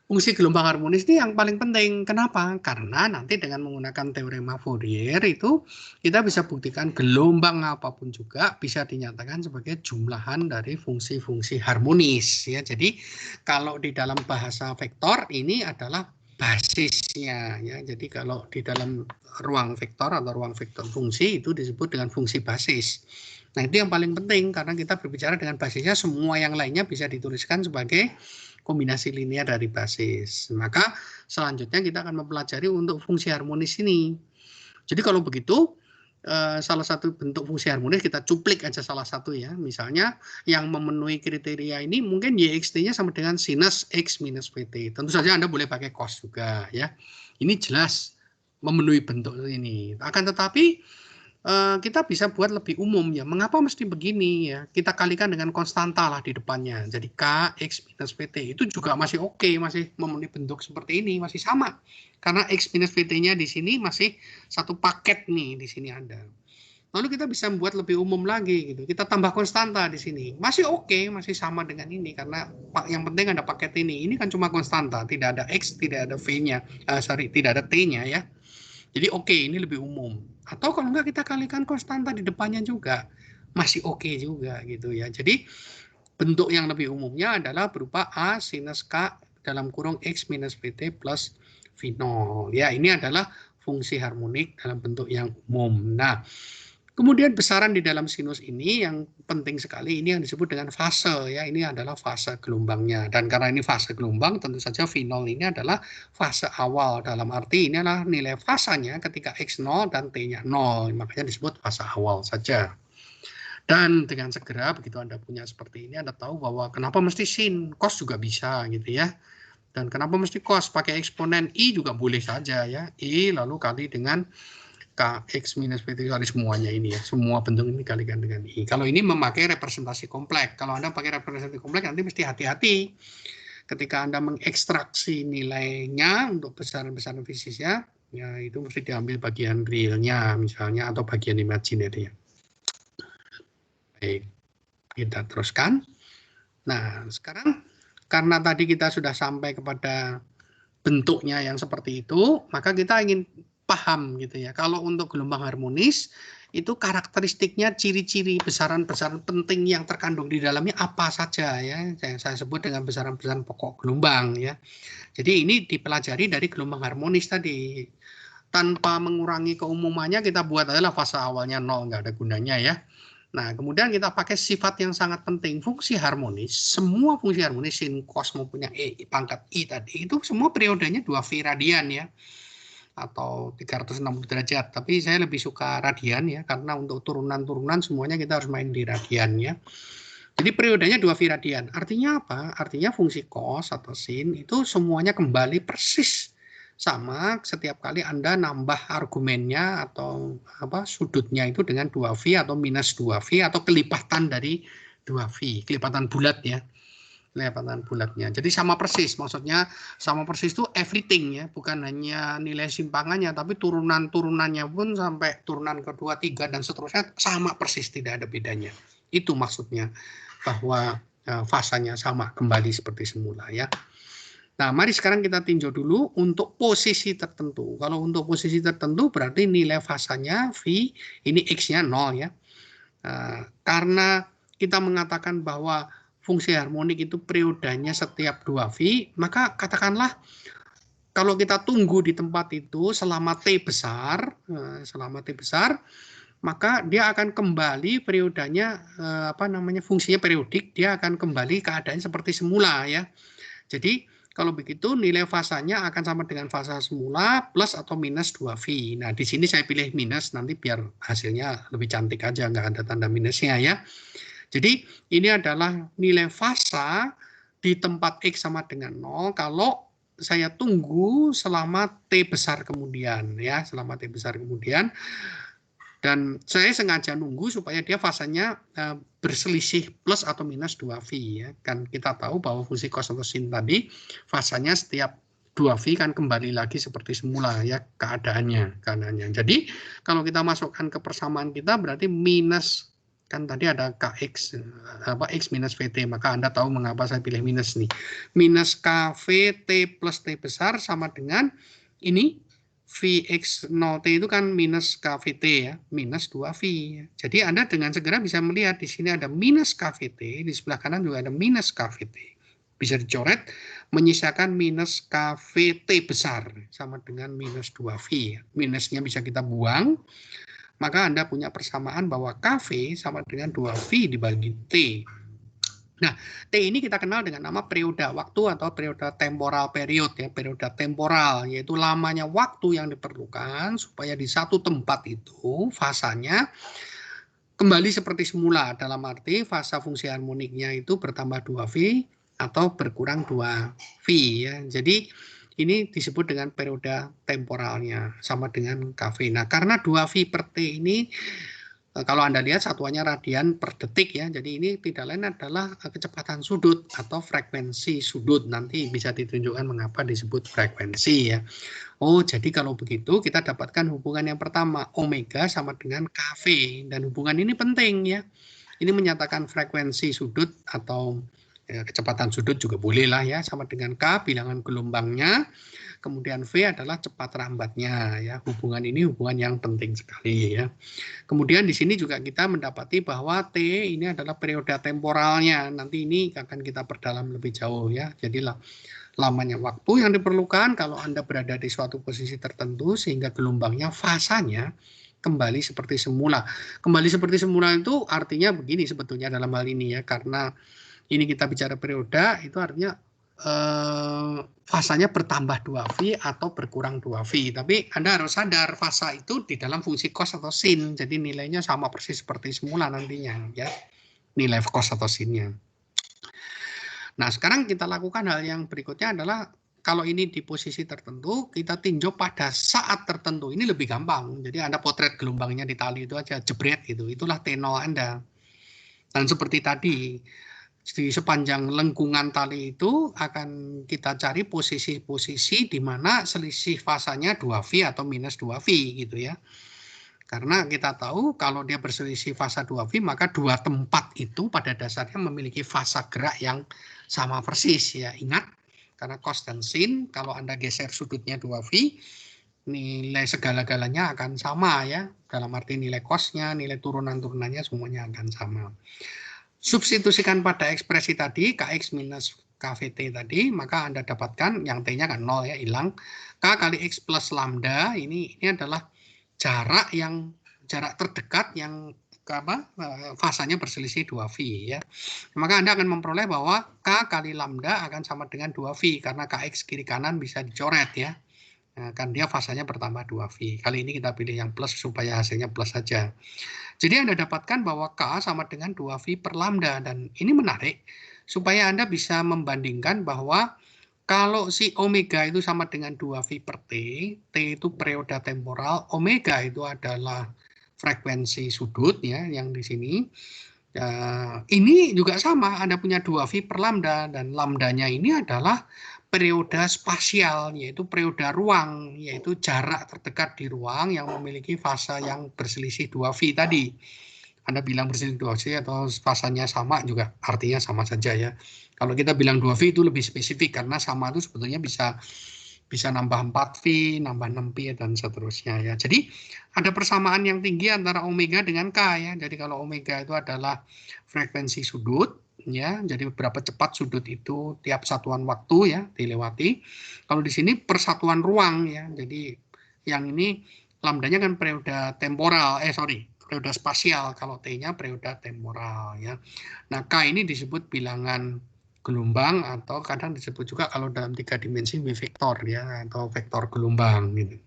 fungsi gelombang harmonis ini yang paling penting. Kenapa? Karena nanti dengan menggunakan teorema Fourier itu kita bisa buktikan gelombang apapun juga bisa dinyatakan sebagai jumlahan dari fungsi-fungsi harmonis ya. Jadi kalau di dalam bahasa vektor ini adalah basisnya ya. Jadi kalau di dalam ruang vektor atau ruang vektor fungsi itu disebut dengan fungsi basis. Nah, itu yang paling penting karena kita berbicara dengan basisnya, semua yang lainnya bisa dituliskan sebagai kombinasi linear dari basis. Maka selanjutnya kita akan mempelajari untuk fungsi harmonis ini. Jadi kalau begitu, salah satu bentuk fungsi harmonis kita cuplik aja salah satu ya. Misalnya yang memenuhi kriteria ini mungkin YXT-nya sama dengan sinus X minus PT. Tentu saja Anda boleh pakai cos juga ya. Ini jelas memenuhi bentuk ini. Akan tetapi kita bisa buat lebih umum ya. Mengapa mesti begini ya? Kita kalikan dengan konstanta lah di depannya. Jadi K X minus PT itu juga masih oke, masih memenuhi bentuk seperti ini, masih sama. Karena X minus PT-nya di sini masih satu paket nih di sini ada. Lalu kita bisa membuat lebih umum lagi gitu. Kita tambah konstanta di sini. Masih oke, masih sama dengan ini karena yang penting ada paket ini. Ini kan cuma konstanta, tidak ada X, tidak ada V-nya. Tidak ada T-nya ya. Jadi oke, ini lebih umum. Atau kalau enggak kita kalikan konstanta di depannya juga, masih oke juga gitu ya. Jadi bentuk yang lebih umumnya adalah berupa A sinus K dalam kurung X minus PT plus V0. Ya, ini adalah fungsi harmonik dalam bentuk yang umum. Nah, kemudian besaran di dalam sinus ini yang penting sekali, ini yang disebut dengan fase ya. Ini adalah fase gelombangnya. Dan karena ini fase gelombang, tentu saja V0 ini adalah fase awal. Dalam arti ini adalah nilai fasanya ketika X0 dan T-nya 0. Makanya disebut fase awal saja. Dan dengan segera begitu Anda punya seperti ini, Anda tahu bahwa kenapa mesti sin, cos juga bisa gitu ya. Dan kenapa mesti cos, pakai eksponen I juga boleh saja ya. I lalu kali dengan Kx minus PT kali semuanya ini ya, semua bentuk ini dikalikan dengan I. Kalau ini memakai representasi kompleks, kalau Anda pakai representasi kompleks nanti mesti hati-hati ketika Anda mengekstraksi nilainya untuk besaran-besaran fisiknya, ya itu mesti diambil bagian realnya misalnya atau bagian imaginary. Baik, kita teruskan. Nah, sekarang karena tadi kita sudah sampai kepada bentuknya yang seperti itu, maka kita ingin paham gitu ya. Kalau untuk gelombang harmonis itu karakteristiknya, ciri-ciri besaran-besaran penting yang terkandung di dalamnya apa saja ya. Saya sebut dengan besaran-besaran pokok gelombang ya. Jadi ini dipelajari dari gelombang harmonis tadi. Tanpa mengurangi keumumannya kita buat adalah fase awalnya 0, nggak ada gunanya ya. Nah, kemudian kita pakai sifat yang sangat penting, fungsi harmonis. Semua fungsi harmonis sin, cos maupun yang E pangkat I tadi itu semua periodenya 2V radian ya. Atau 360 derajat, tapi saya lebih suka radian ya, karena untuk turunan-turunan semuanya kita harus main di radian ya. Jadi periodenya 2V radian. Artinya apa? Artinya fungsi cos atau sin itu semuanya kembali persis sama setiap kali Anda nambah argumennya atau sudutnya itu dengan 2V atau minus 2V atau kelipatan dari 2V, kelipatan bulat ya. Kelipatan bulatnya. Jadi sama persis, maksudnya sama persis itu everything ya, bukan hanya nilai simpangannya, tapi turunan-turunannya pun sampai turunan kedua, tiga, dan seterusnya sama persis, tidak ada bedanya. Itu maksudnya, bahwa fasanya sama kembali seperti semula ya. Nah, mari sekarang kita tinjau dulu untuk posisi tertentu. Kalau untuk posisi tertentu berarti nilai fasanya V, ini X-nya 0 ya. Karena kita mengatakan bahwa fungsi harmonik itu periodanya setiap 2V, maka katakanlah kalau kita tunggu di tempat itu selama T besar, maka dia akan kembali periodanya fungsinya periodik, dia akan kembali keadaan seperti semula ya. Jadi kalau begitu nilai fasanya akan sama dengan fasa semula plus atau minus 2V. Nah, di sini saya pilih minus nanti biar hasilnya lebih cantik aja, nggak ada tanda minusnya ya. Jadi ini adalah nilai fasa di tempat X sama dengan 0 kalau saya tunggu selama T besar kemudian ya, selama T besar kemudian. Dan saya sengaja nunggu supaya dia fasanya berselisih plus atau minus 2V ya. Kan kita tahu bahwa fungsi cos atau sin tadi fasanya setiap 2V kan kembali lagi seperti semula ya keadaannya. Jadi kalau kita masukkan ke persamaan kita berarti minus, kan tadi ada KX X minus VT, maka Anda tahu mengapa saya pilih minus nih. Minus KVT plus T besar sama dengan ini Vx0T itu kan minus KVT ya, minus 2V. Jadi Anda dengan segera bisa melihat di sini ada minus KVT, di sebelah kanan juga ada minus KVT. Bisa dicoret, menyisakan minus KVT besar sama dengan minus 2V. Minusnya bisa kita buang, maka Anda punya persamaan bahwa KV sama dengan 2V dibagi T. Nah, T ini kita kenal dengan nama periode waktu atau periode temporal period ya, periode temporal, yaitu lamanya waktu yang diperlukan supaya di satu tempat itu fasanya kembali seperti semula, dalam arti fasa fungsi harmoniknya itu bertambah 2V atau berkurang 2V ya. Jadi ini disebut dengan periode temporalnya sama dengan KV. Nah, karena 2V per T ini kalau Anda lihat satuannya radian per detik ya, jadi ini tidak lain adalah kecepatan sudut atau frekuensi sudut. Nanti bisa ditunjukkan mengapa disebut frekuensi ya. Oh, jadi kalau begitu kita dapatkan hubungan yang pertama, omega sama dengan KV. Dan hubungan ini penting ya. Ini menyatakan frekuensi sudut atau ya, kecepatan sudut juga boleh lah ya, sama dengan K, bilangan gelombangnya. Kemudian V adalah cepat rambatnya ya. Hubungan ini hubungan yang penting sekali ya. Kemudian di sini juga kita mendapati bahwa T ini adalah periode temporalnya. Nanti ini akan kita perdalam lebih jauh ya. Jadi lamanya waktu yang diperlukan kalau Anda berada di suatu posisi tertentu sehingga gelombangnya fasanya kembali seperti semula. Kembali seperti semula itu artinya begini sebetulnya dalam hal ini ya, karena ini kita bicara periode itu artinya fasanya bertambah 2V atau berkurang 2V. Tapi Anda harus sadar fasa itu di dalam fungsi cos atau sin. Jadi nilainya sama persis seperti semula nantinya ya. Nilai cos atau sinnya. Nah, sekarang kita lakukan hal yang berikutnya adalah kalau ini di posisi tertentu, kita tinjau pada saat tertentu. Ini lebih gampang. Jadi Anda potret gelombangnya di tali itu aja, jebret gitu. Itulah T0 Anda. Dan seperti tadi, di sepanjang lengkungan tali itu akan kita cari posisi-posisi di mana selisih fasanya 2V atau minus 2V gitu ya. Karena kita tahu kalau dia berselisih fasa 2V maka dua tempat itu pada dasarnya memiliki fasa gerak yang sama persis ya. Ingat, karena cos dan sin kalau Anda geser sudutnya 2V nilai segala-galanya akan sama ya. Dalam arti nilai cosnya, nilai turunan-turunannya semuanya akan sama. Substitusikan pada ekspresi tadi, Kx minus KVT tadi, maka Anda dapatkan yang T-nya kan 0 ya, hilang. K kali X plus lambda, ini adalah jarak terdekat yang fasanya berselisih 2V ya. Maka Anda akan memperoleh bahwa K kali lambda akan sama dengan 2V, karena Kx kiri kanan bisa dicoret ya. Nah, kan dia fasanya bertambah 2V. Kali ini kita pilih yang plus supaya hasilnya plus saja. Jadi Anda dapatkan bahwa K sama dengan 2V per lambda. Dan ini menarik supaya Anda bisa membandingkan bahwa kalau si omega itu sama dengan 2V per T, T itu periode temporal, omega itu adalah frekuensi sudut ya yang di sini. Ini juga sama, Anda punya 2V per lambda dan lambdanya ini adalah periode spasial, yaitu periode ruang, yaitu jarak terdekat di ruang yang memiliki fasa yang berselisih 2V tadi. Anda bilang berselisih 2V atau fasanya sama juga artinya sama saja ya. Kalau kita bilang 2V itu lebih spesifik karena sama itu sebetulnya bisa nambah 4V, nambah 6V dan seterusnya ya. Jadi ada persamaan yang tinggi antara omega dengan K ya. Jadi kalau omega itu adalah frekuensi sudut ya, jadi berapa cepat sudut itu tiap satuan waktu ya dilewati. Kalau di sini persatuan ruang ya. Jadi yang ini lambdanya kan periode temporal, periode spasial. Kalau T-nya periode temporal ya. Nah, K ini disebut bilangan gelombang atau kadang disebut juga kalau dalam 3 dimensi vektor ya atau vektor gelombang gitu.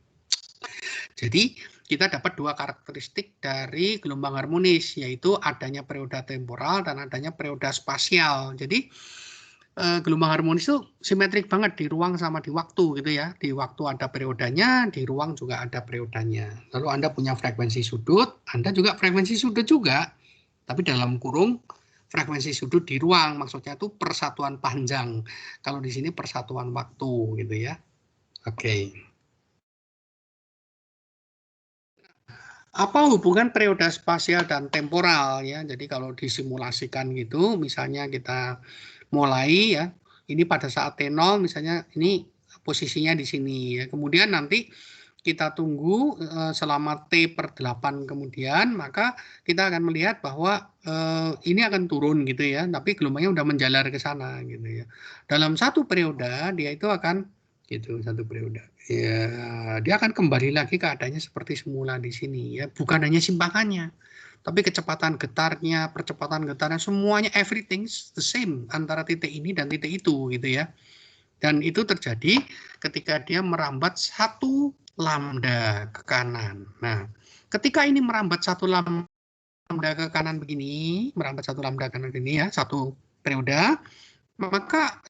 Jadi kita dapat dua karakteristik dari gelombang harmonis, yaitu adanya periode temporal dan adanya periode spasial. Jadi gelombang harmonis itu simetrik banget di ruang sama di waktu gitu ya. Di waktu ada periodenya, di ruang juga ada periodenya. Lalu Anda punya frekuensi sudut, Anda juga frekuensi sudut juga, tapi dalam kurung frekuensi sudut di ruang, maksudnya itu persatuan panjang. Kalau di sini persatuan waktu gitu ya. Oke. Apa hubungan periode spasial dan temporal ya? Jadi kalau disimulasikan gitu, misalnya kita mulai ya, ini pada saat T0 misalnya ini posisinya di sini ya. Kemudian nanti kita tunggu selama T/8 kemudian, maka kita akan melihat bahwa ini akan turun gitu ya, tapi gelombangnya udah menjalar ke sana gitu ya. Dalam satu periode dia itu akan gitu, satu periode. Ya, dia akan kembali lagi keadaannya seperti semula di sini ya, bukan hanya simpangannya, tapi kecepatan getarnya, percepatan getarnya, semuanya everything the same antara titik ini dan titik itu gitu ya. Dan itu terjadi ketika dia merambat satu lambda ke kanan. Nah, ketika ini merambat satu lambda ke kanan begini, merambat satu lambda ke kanan begini ya, satu periode, maka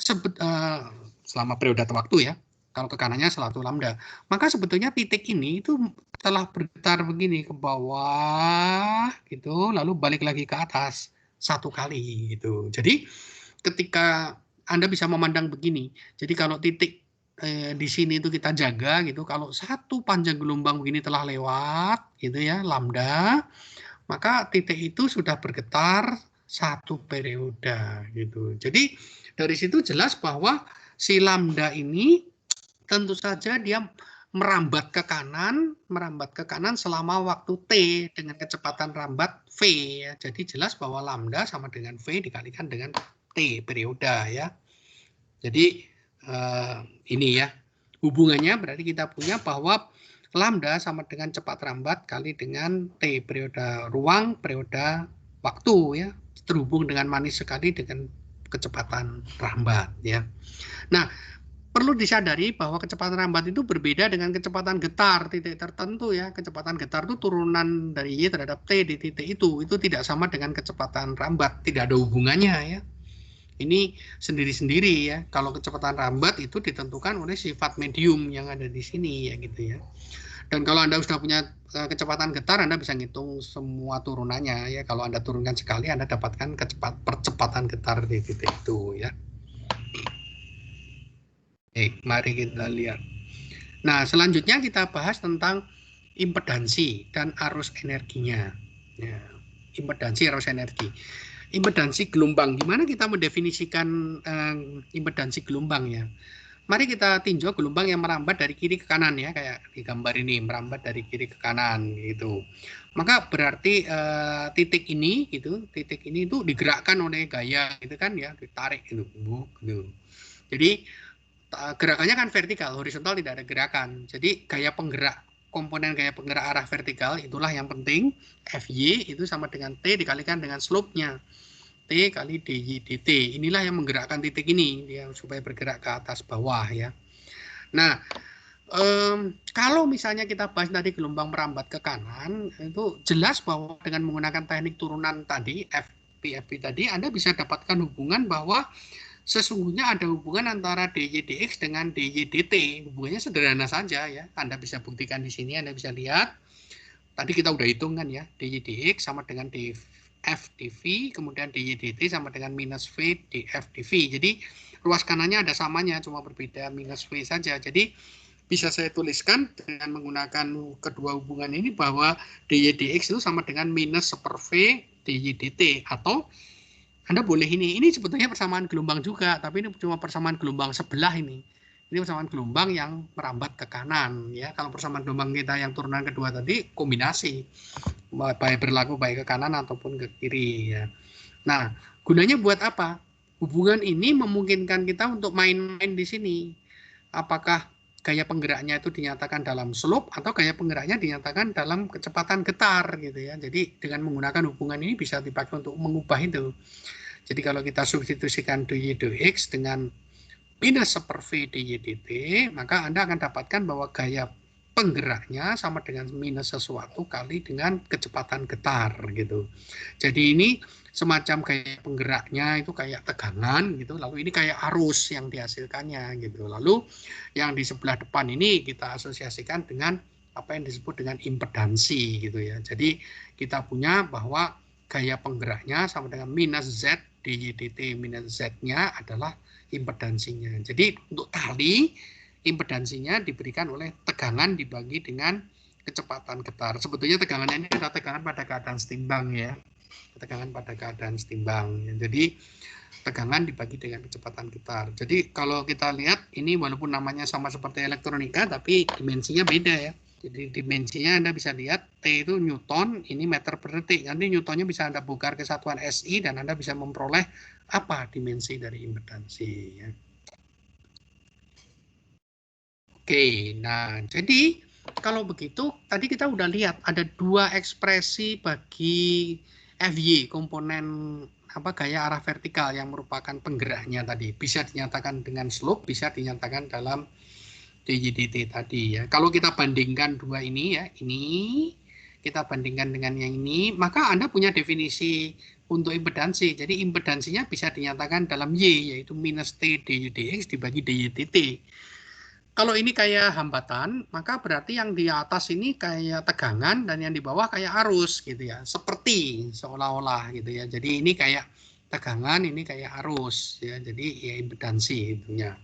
selama periode waktu ya, kalau ke kanannya satu lambda, maka sebetulnya titik ini itu telah bergetar begini ke bawah gitu, lalu balik lagi ke atas satu kali gitu. Jadi ketika Anda bisa memandang begini, jadi kalau titik di sini itu kita jaga gitu, kalau satu panjang gelombang begini telah lewat gitu ya, lambda, maka titik itu sudah bergetar satu periode gitu. Jadi dari situ jelas bahwa si lambda ini tentu saja dia merambat ke kanan selama waktu T dengan kecepatan rambat V ya. Jadi jelas bahwa lambda sama dengan V dikalikan dengan T periode ya. Jadi ini ya hubungannya berarti kita punya bahwa lambda sama dengan cepat rambat kali dengan T periode ruang periode waktu ya, terhubung dengan manis sekali dengan kecepatan rambat ya. Nah, perlu disadari bahwa kecepatan rambat itu berbeda dengan kecepatan getar titik tertentu ya. Kecepatan getar itu turunan dari Y terhadap T di titik itu tidak sama dengan kecepatan rambat, tidak ada hubungannya ya. Ini sendiri-sendiri ya. Kalau kecepatan rambat itu ditentukan oleh sifat medium yang ada di sini ya gitu ya. Dan kalau Anda sudah punya kecepatan getar, Anda bisa ngitung semua turunannya ya. Kalau Anda turunkan sekali, Anda dapatkan percepatan getar di titik itu ya. Mari kita lihat. Nah, selanjutnya kita bahas tentang impedansi dan arus energinya. Ya, impedansi, arus energi. Impedansi gelombang. Gimana kita mendefinisikan impedansi gelombang ya? Mari kita tinjau gelombang yang merambat dari kiri ke kanan ya, kayak di gambar ini, merambat dari kiri ke kanan gitu. Maka berarti titik ini gitu, titik ini itu digerakkan oleh gaya gitu kan ya, ditarik gitu. Gitu. Jadi gerakannya kan vertikal, horizontal tidak ada gerakan. Jadi gaya penggerak, komponen gaya penggerak arah vertikal itulah yang penting. Fy itu sama dengan T dikalikan dengan slope-nya. T kali dy dt. Inilah yang menggerakkan titik ini dia supaya bergerak ke atas bawah ya. Nah, kalau misalnya kita bahas tadi gelombang merambat ke kanan, itu jelas bahwa dengan menggunakan teknik turunan tadi, FP tadi, Anda bisa dapatkan hubungan bahwa sesungguhnya ada hubungan antara dy dx dengan dy dt. Hubungannya sederhana saja ya. Anda bisa buktikan di sini, Anda bisa lihat. Tadi kita udah hitung kan ya, dy dx sama dengan df dv, kemudian dy dt sama dengan minus v df dv. Jadi ruas kanannya ada samanya, cuma berbeda minus v saja. Jadi bisa saya tuliskan dengan menggunakan kedua hubungan ini bahwa dy dx itu sama dengan minus 1/v dy dt, atau Anda boleh ini sebetulnya persamaan gelombang juga, tapi ini cuma persamaan gelombang sebelah ini. Ini persamaan gelombang yang merambat ke kanan ya. Kalau persamaan gelombang kita yang turunan kedua tadi kombinasi, baik berlaku baik ke kanan ataupun ke kiri ya. Nah, gunanya buat apa? Hubungan ini memungkinkan kita untuk main-main di sini. Apakah gaya penggeraknya itu dinyatakan dalam slope atau gaya penggeraknya dinyatakan dalam kecepatan getar gitu ya. Jadi dengan menggunakan hubungan ini bisa dipakai untuk mengubah itu. Jadi kalau kita substitusikan dy dx dengan minus 1/v dy dt, maka Anda akan dapatkan bahwa gaya penggeraknya sama dengan minus sesuatu kali dengan kecepatan getar gitu. Jadi ini semacam gaya penggeraknya itu kayak tegangan gitu, lalu ini kayak arus yang dihasilkannya gitu. Lalu yang di sebelah depan ini kita asosiasikan dengan apa yang disebut dengan impedansi gitu ya. Jadi kita punya bahwa gaya penggeraknya sama dengan minus z dy dt minus z-nya adalah impedansinya. Jadi untuk tali impedansinya diberikan oleh tegangan dibagi dengan kecepatan getar. Sebetulnya tegangannya ini adalah tegangan pada keadaan setimbang ya. Tegangan pada keadaan setimbang. Jadi tegangan dibagi dengan kecepatan getar. Jadi kalau kita lihat ini walaupun namanya sama seperti elektronika tapi dimensinya beda ya. Jadi dimensinya Anda bisa lihat T itu Newton, ini meter per detik. Nanti Newtonnya bisa Anda bongkar ke satuan SI dan Anda bisa memperoleh apa dimensi dari impedansi ya. Oke, nah jadi kalau begitu tadi kita udah lihat ada dua ekspresi bagi FY, komponen gaya arah vertikal yang merupakan penggeraknya tadi. Bisa dinyatakan dengan slope, bisa dinyatakan dalam DY/dt tadi ya. Kalau kita bandingkan dua ini ya, ini kita bandingkan dengan yang ini, maka Anda punya definisi untuk impedansi. Jadi impedansinya bisa dinyatakan dalam Y, yaitu minus T dy/dx dibagi dy/dt. Kalau ini kayak hambatan, maka berarti yang di atas ini kayak tegangan dan yang di bawah kayak arus gitu ya. Seperti seolah-olah gitu ya. Jadi ini kayak tegangan, ini kayak arus ya. Jadi ya impedansi itunya.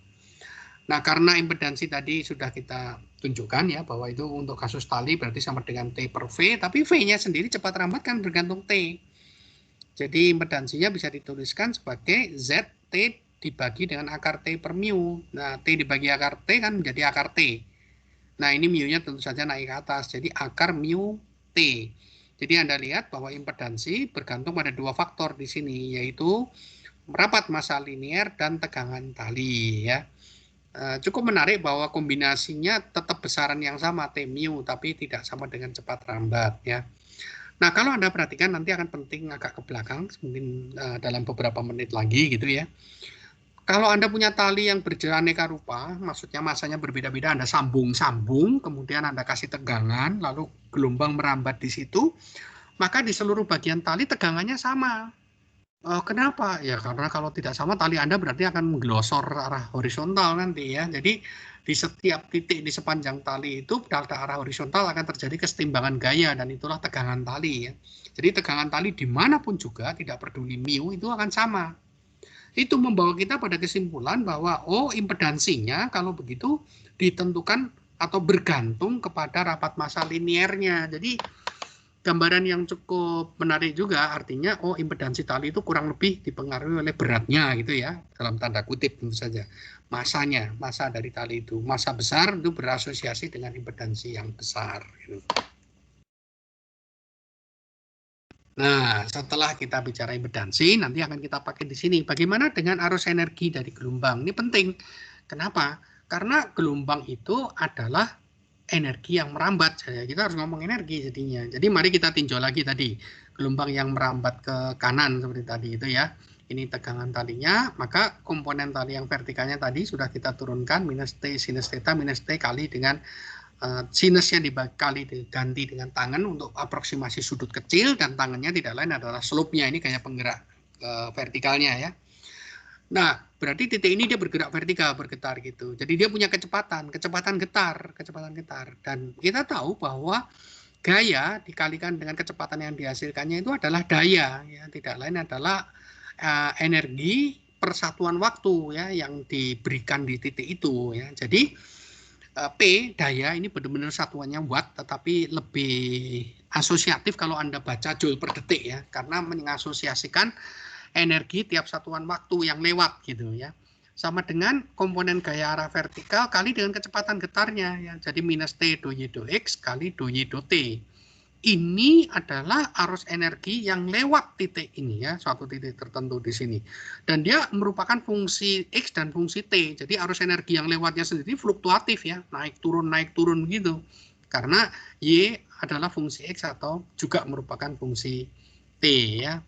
Nah, karena impedansi tadi sudah kita tunjukkan ya, bahwa itu untuk kasus tali berarti sama dengan T per V, tapi V-nya sendiri cepat rambat kan bergantung T. Jadi impedansinya bisa dituliskan sebagai ZT dibagi dengan akar T per mu. Nah, T dibagi akar T kan menjadi akar T. Nah, ini mu-nya tentu saja naik ke atas, jadi akar mu T. Jadi Anda lihat bahwa impedansi bergantung pada dua faktor di sini, yaitu merapat massa linear dan tegangan tali ya. Cukup menarik bahwa kombinasinya tetap besaran yang sama T mu, tapi tidak sama dengan cepat rambat ya. Nah, kalau Anda perhatikan nanti akan penting agak ke belakang, mungkin dalam beberapa menit lagi gitu ya. Kalau Anda punya tali yang beraneka rupa, maksudnya masanya berbeda-beda, Anda sambung-sambung, kemudian Anda kasih tegangan, lalu gelombang merambat di situ, maka di seluruh bagian tali tegangannya sama. Kenapa? Ya karena kalau tidak sama tali Anda berarti akan menggelosor arah horizontal nanti ya. Jadi di setiap titik di sepanjang tali itu pada arah horizontal akan terjadi kesetimbangan gaya dan itulah tegangan tali ya. Jadi tegangan tali dimanapun juga tidak peduli mu itu akan sama. Itu membawa kita pada kesimpulan bahwa impedansinya kalau begitu ditentukan atau bergantung kepada rapat massa linearnya. Jadi gambaran yang cukup menarik juga artinya impedansi tali itu kurang lebih dipengaruhi oleh beratnya gitu ya, dalam tanda kutip tentu saja. Masanya, massa dari tali itu, massa besar itu berasosiasi dengan impedansi yang besar gitu. Nah, setelah kita bicara impedansi, nanti akan kita pakai di sini. Bagaimana dengan arus energi dari gelombang? Ini penting. Kenapa? Karena gelombang itu adalah energi yang merambat. Kita harus ngomong energi jadinya. Jadi mari kita tinjau lagi tadi. Gelombang yang merambat ke kanan seperti tadi itu ya. Ini tegangan talinya, maka komponen tali yang vertikalnya tadi sudah kita turunkan minus T sinus theta minus T kali dengan sinusnya dikali diganti dengan tangan untuk aproksimasi sudut kecil dan tangannya tidak lain adalah slope-nya, ini kayak penggerak vertikalnya ya. Nah, berarti titik ini dia bergerak vertikal, bergetar gitu. Jadi dia punya kecepatan getar. Dan kita tahu bahwa gaya dikalikan dengan kecepatan yang dihasilkannya itu adalah daya ya, tidak lain adalah energi persatuan waktu ya yang diberikan di titik itu ya. Jadi P daya ini benar-benar satuannya watt, tetapi lebih asosiatif kalau Anda baca joule per detik ya, karena mengasosiasikan energi tiap satuan waktu yang lewat gitu ya. Sama dengan komponen gaya arah vertikal kali dengan kecepatan getarnya ya. Jadi minus T dy/dx kali dy/t. Ini adalah arus energi yang lewat titik ini ya, suatu titik tertentu di sini. Dan dia merupakan fungsi X dan fungsi T. Jadi arus energi yang lewatnya sendiri fluktuatif ya, naik turun gitu. Karena Y adalah fungsi X atau juga merupakan fungsi T ya.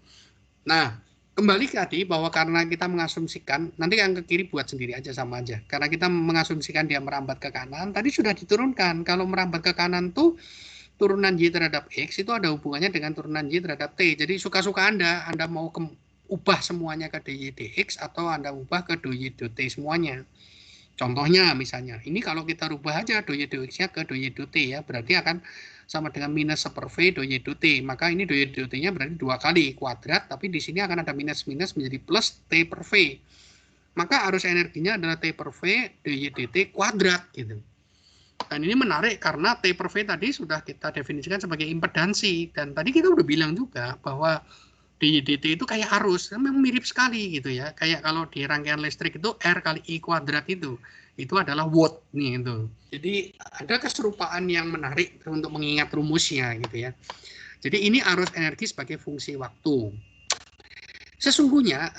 Nah, kembali tadi bahwa karena kita mengasumsikan, nanti yang ke kiri buat sendiri aja sama aja. Karena kita mengasumsikan dia merambat ke kanan, tadi sudah diturunkan. Kalau merambat ke kanan tuh turunan Y terhadap X itu ada hubungannya dengan turunan Y terhadap T. Jadi suka-suka Anda mau ubah semuanya ke dy/dx atau Anda ubah ke dy/dt semuanya. Contohnya misalnya, ini kalau kita rubah aja dy/dx-nya ke dy/dt ya, berarti akan sama dengan minus 1/v dy/dt. Maka ini dy/dt-nya berarti 2 kali kuadrat, tapi di sini akan ada minus-minus menjadi plus T per V. maka arus energinya adalah T per V dy dt kuadrat gitu. Dan ini menarik karena T per V tadi sudah kita definisikan sebagai impedansi, dan tadi kita udah bilang juga bahwa dy dt itu kayak arus, memang mirip sekali gitu ya. Kayak kalau di rangkaian listrik itu R kali I kuadrat itu adalah watt nih itu. Jadi ada keserupaan yang menarik untuk mengingat rumusnya gitu ya. Jadi ini arus energi sebagai fungsi waktu. Sesungguhnya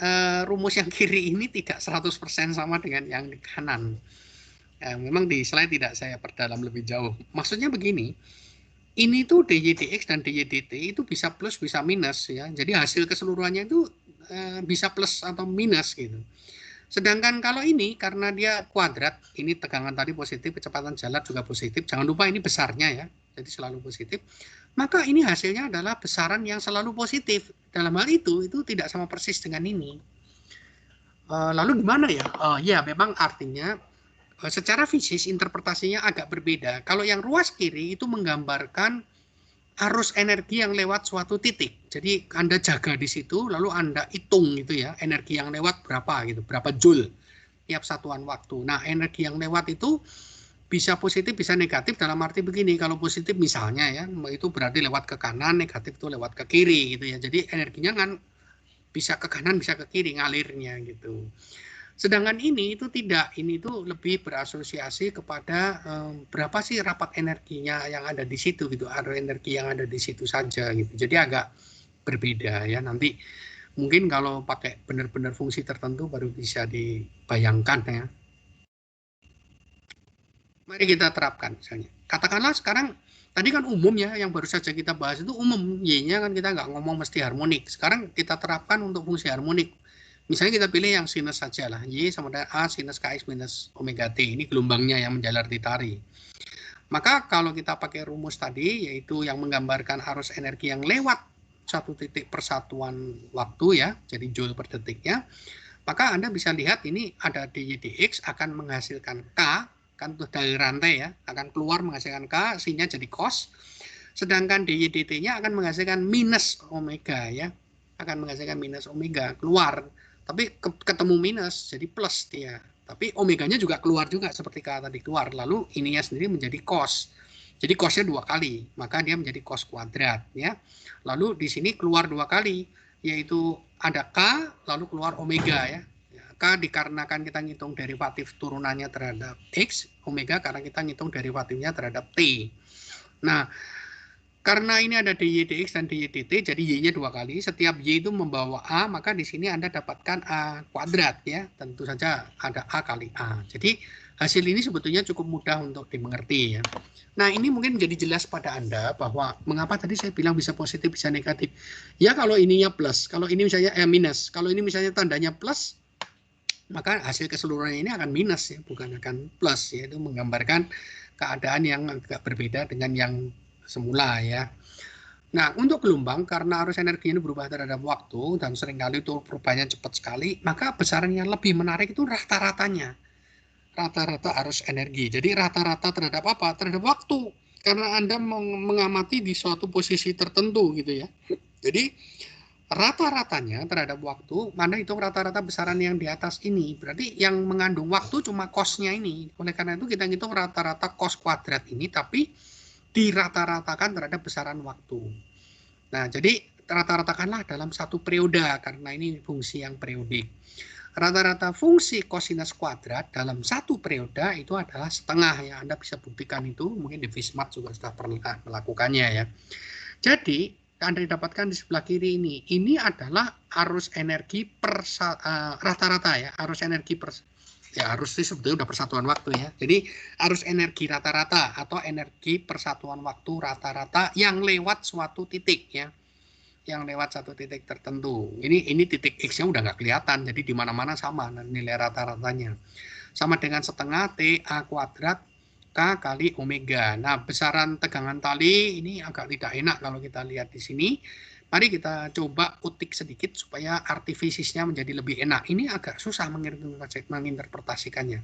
rumus yang kiri ini tidak 100% sama dengan yang di kanan. Memang di slide tidak saya perdalam lebih jauh. Maksudnya begini, ini tuh dy dx dan dy dt itu bisa plus bisa minus ya. Jadi hasil keseluruhannya itu bisa plus atau minus gitu. Sedangkan kalau ini karena dia kuadrat, ini tegangan tadi positif, kecepatan jalan juga positif. Jangan lupa ini besarnya ya, jadi selalu positif. Maka ini hasilnya adalah besaran yang selalu positif. Dalam hal itu tidak sama persis dengan ini. Lalu gimana ya? Ya memang artinya secara fisik interpretasinya agak berbeda. Kalau yang ruas kiri itu menggambarkan arus energi yang lewat suatu titik. Jadi Anda jaga di situ, lalu Anda hitung gitu ya, energi yang lewat berapa gitu, berapa joule tiap satuan waktu. Nah, energi yang lewat itu bisa positif, bisa negatif dalam arti begini. Kalau positif misalnya ya, itu berarti lewat ke kanan, negatif itu lewat ke kiri gitu ya. Jadi energinya kan bisa ke kanan, bisa ke kiri ngalirnya gitu. Sedangkan ini itu tidak, ini itu lebih berasosiasi kepada berapa sih rapat energinya yang ada di situ gitu, arus energi yang ada di situ saja gitu. Jadi agak berbeda ya. Nanti mungkin kalau pakai benar-benar fungsi tertentu baru bisa dibayangkan ya. Mari kita terapkan misalnya. Katakanlah sekarang tadi kan umum ya, yang baru saja kita bahas itu umum, Y-nya kan kita nggak ngomong mesti harmonik. Sekarang kita terapkan untuk fungsi harmonik. Misalnya kita pilih yang sinus saja lah, Y sama dengan A sinus Kx minus omega T, ini gelombangnya yang menjalar di tari. Maka kalau kita pakai rumus tadi, yaitu yang menggambarkan arus energi yang lewat satu titik persatuan waktu ya, jadi joule per detiknya, maka Anda bisa lihat ini ada dy dx akan menghasilkan K, kan dari rantai ya, akan keluar menghasilkan K, C-nya jadi cos, sedangkan dy dt-nya akan menghasilkan minus omega ya, akan menghasilkan minus omega, keluar. Tapi ketemu minus, jadi plus dia. Tapi omeganya juga keluar juga seperti K tadi keluar. Lalu ininya sendiri menjadi cos. Jadi cosnya 2 kali, maka dia menjadi cos kuadrat ya. Lalu di sini keluar 2 kali, yaitu ada K, lalu keluar omega ya. K dikarenakan kita ngitung derivatif turunannya terhadap X, omega karena kita ngitung derivatifnya terhadap T. Nah, karena ini ada dy dx dan dy dt, jadi y-nya 2 kali. Setiap y itu membawa a, maka di sini Anda dapatkan a kuadrat ya. Tentu saja ada a kali a. Jadi hasil ini sebetulnya cukup mudah untuk dimengerti ya. Nah, ini mungkin menjadi jelas pada Anda bahwa mengapa tadi saya bilang bisa positif, bisa negatif. Ya kalau ininya plus, kalau ini misalnya minus. Kalau ini misalnya tandanya plus, maka hasil keseluruhan ini akan minus ya, bukan akan plus ya. Itu menggambarkan keadaan yang agak berbeda dengan yang semula ya. Nah, untuk gelombang karena arus energi ini berubah terhadap waktu dan seringkali itu perubahannya cepat sekali, maka besaran yang lebih menarik itu rata-ratanya. Rata-rata arus energi. Jadi rata-rata terhadap apa? Terhadap waktu. Karena Anda mengamati di suatu posisi tertentu gitu ya. Jadi rata-ratanya terhadap waktu, Anda hitung rata-rata besaran yang di atas ini. Berarti yang mengandung waktu cuma cos-nya ini. Oleh karena itu kita hitung rata-rata cos kuadrat ini, tapi dirata-ratakan terhadap besaran waktu. Nah, jadi rata-ratakanlah dalam satu periode, karena ini fungsi yang periodik. Rata-rata fungsi kosinus kuadrat dalam satu periode itu adalah setengah ya. Anda bisa buktikan itu, mungkin di Vismat juga sudah pernah melakukannya ya. Jadi, Anda dapatkan di sebelah kiri ini adalah arus energi per rata-rata ya, arus energi per ya, arus itu sebetulnya udah persatuan waktu ya. Jadi arus energi rata-rata atau energi persatuan waktu rata-rata yang lewat suatu titik ya, yang lewat satu titik tertentu. Ini titik X-nya udah nggak kelihatan, jadi di mana-mana sama nilai rata-ratanya. Sama dengan setengah T A kuadrat K kali omega. Nah, besaran tegangan tali ini agak tidak enak kalau kita lihat di sini. Mari kita coba utik sedikit supaya artifisisnya menjadi lebih enak. Ini agak susah menginterpretasikannya.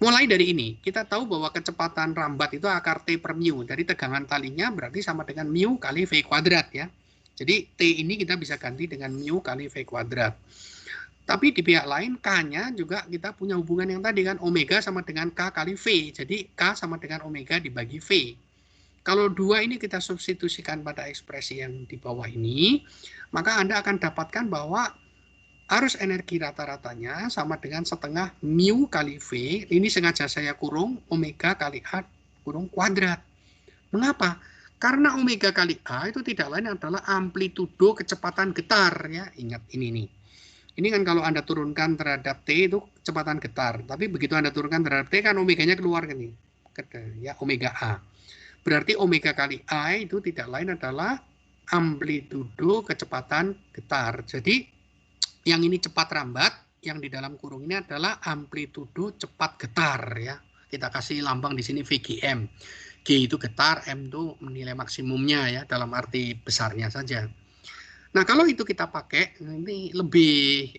Mulai dari ini, kita tahu bahwa kecepatan rambat itu akar T per mu. Dari tegangan talinya berarti sama dengan mu kali V kuadrat ya. Jadi T ini kita bisa ganti dengan mu kali V kuadrat. Tapi di pihak lain K-nya juga kita punya hubungan yang tadi kan, omega sama dengan K kali V. Jadi K sama dengan omega dibagi V. Kalau dua ini kita substitusikan pada ekspresi yang di bawah ini, maka Anda akan dapatkan bahwa arus energi rata-ratanya sama dengan setengah mu kali V. Ini sengaja saya kurung omega kali A kurung kuadrat. Mengapa? Karena omega kali A itu tidak lain adalah amplitudo kecepatan getar. Ya, ingat ini nih. Ini kan kalau Anda turunkan terhadap T itu kecepatan getar. Tapi begitu Anda turunkan terhadap T kan omeganya keluar kan nih. Ya, omega A. Berarti omega kali A itu tidak lain adalah amplitudo kecepatan getar. Jadi yang ini cepat rambat, yang di dalam kurung ini adalah amplitudo cepat getar ya. Kita kasih lambang di sini VGM. G itu getar, M itu nilai maksimumnya ya dalam arti besarnya saja. Nah, kalau itu kita pakai, ini lebih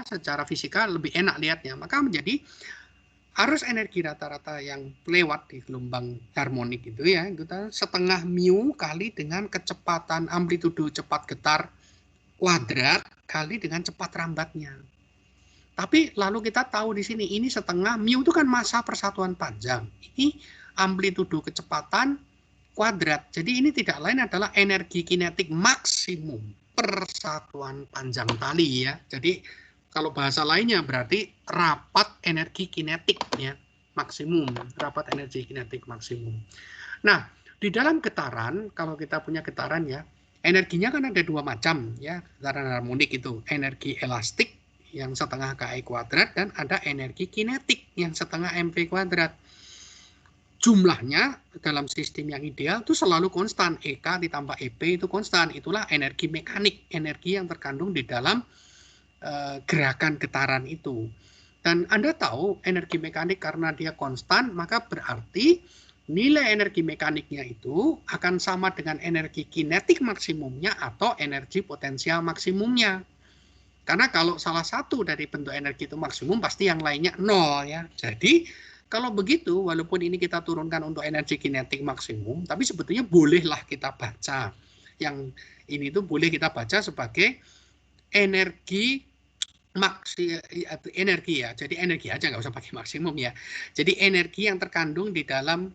secara fisika lebih enak lihatnya. Maka menjadi arus energi rata-rata yang lewat di gelombang harmonik itu ya, itu setengah mu kali dengan kecepatan amplitudo cepat getar kuadrat kali dengan cepat rambatnya. Tapi lalu kita tahu di sini ini setengah mu itu kan massa persatuan panjang. Ini amplitudo kecepatan kuadrat. Jadi ini tidak lain adalah energi kinetik maksimum persatuan panjang tali ya. Jadi kalau bahasa lainnya berarti rapat energi kinetik ya, maksimum, rapat energi kinetik maksimum. Nah, di dalam getaran, kalau kita punya getaran ya, energinya kan ada dua macam ya, getaran harmonik itu, energi elastik yang setengah KE kuadrat dan ada energi kinetik yang setengah mv kuadrat. Jumlahnya dalam sistem yang ideal itu selalu konstan, EK ditambah EP itu konstan, itulah energi mekanik, energi yang terkandung di dalam gerakan getaran itu. Dan Anda tahu energi mekanik karena dia konstan, maka berarti nilai energi mekaniknya itu akan sama dengan energi kinetik maksimumnya atau energi potensial maksimumnya. Karena kalau salah satu dari bentuk energi itu maksimum, pasti yang lainnya nol ya. Jadi kalau begitu, walaupun ini kita turunkan untuk energi kinetik maksimum, tapi sebetulnya bolehlah kita baca. Yang ini tuh boleh kita baca sebagai energi energi ya. Jadi energi aja, nggak usah pakai maksimum ya. Jadi energi yang terkandung di dalam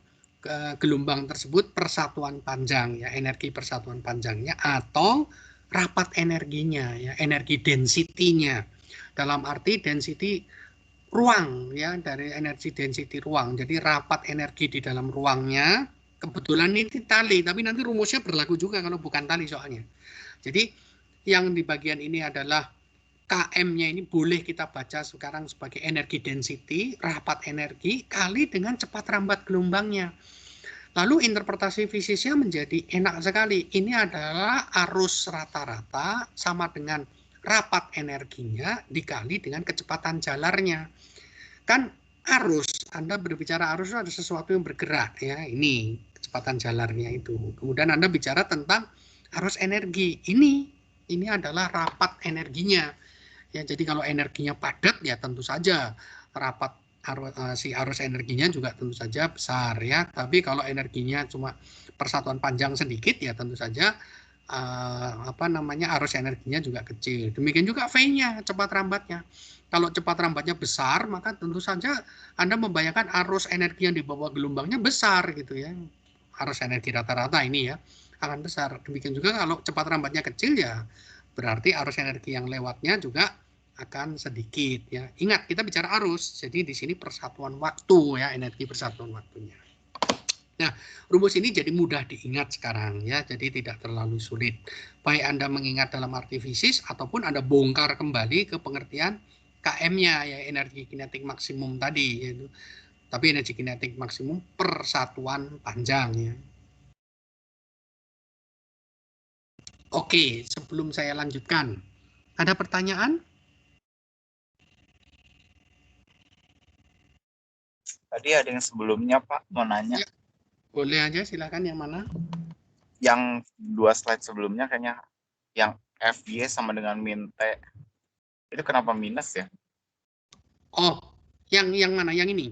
gelombang tersebut persatuan panjang ya, energi persatuan panjangnya atau rapat energinya ya, energi density-nya. Dalam arti density ruang ya, dari energi density ruang. Jadi rapat energi di dalam ruangnya, kebetulan ini tali, tapi nanti rumusnya berlaku juga kalau bukan tali soalnya. Jadi yang di bagian ini adalah KM-nya ini boleh kita baca sekarang sebagai energi density, rapat energi, kali dengan cepat rambat gelombangnya. Lalu interpretasi fisiknya menjadi enak sekali. Ini adalah arus rata-rata sama dengan rapat energinya dikali dengan kecepatan jalarnya. Kan arus, Anda berbicara arus itu ada sesuatu yang bergerak ya, ini kecepatan jalarnya itu. Kemudian Anda bicara tentang arus energi, ini adalah rapat energinya ya. Jadi kalau energinya padat ya tentu saja rapat arus energinya juga tentu saja besar ya. Tapi kalau energinya cuma persatuan panjang sedikit ya tentu saja arus energinya juga kecil. Demikian juga V-nya, cepat rambatnya. Kalau cepat rambatnya besar, maka tentu saja Anda membayangkan arus energi yang dibawa gelombangnya besar gitu ya. Arus energi rata-rata ini ya akan besar. Demikian juga kalau cepat rambatnya kecil ya berarti arus energi yang lewatnya juga akan sedikit ya. Ingat kita bicara arus, jadi di sini persatuan waktu ya, energi persatuan waktunya. Nah, rumus ini jadi mudah diingat sekarang ya, jadi tidak terlalu sulit. Baik Anda mengingat dalam arti fisik ataupun Anda bongkar kembali ke pengertian KM-nya ya, energi kinetik maksimum tadi yaitu. Tapi energi kinetik maksimum persatuan panjang ya. Oke, sebelum saya lanjutkan, ada pertanyaan? Tadi ada yang sebelumnya Pak mau nanya. Ya, boleh aja, silakan yang mana? Yang 2 slide sebelumnya kayaknya yang FY sama dengan min T. Itu kenapa minus ya? Oh, yang mana? Yang ini?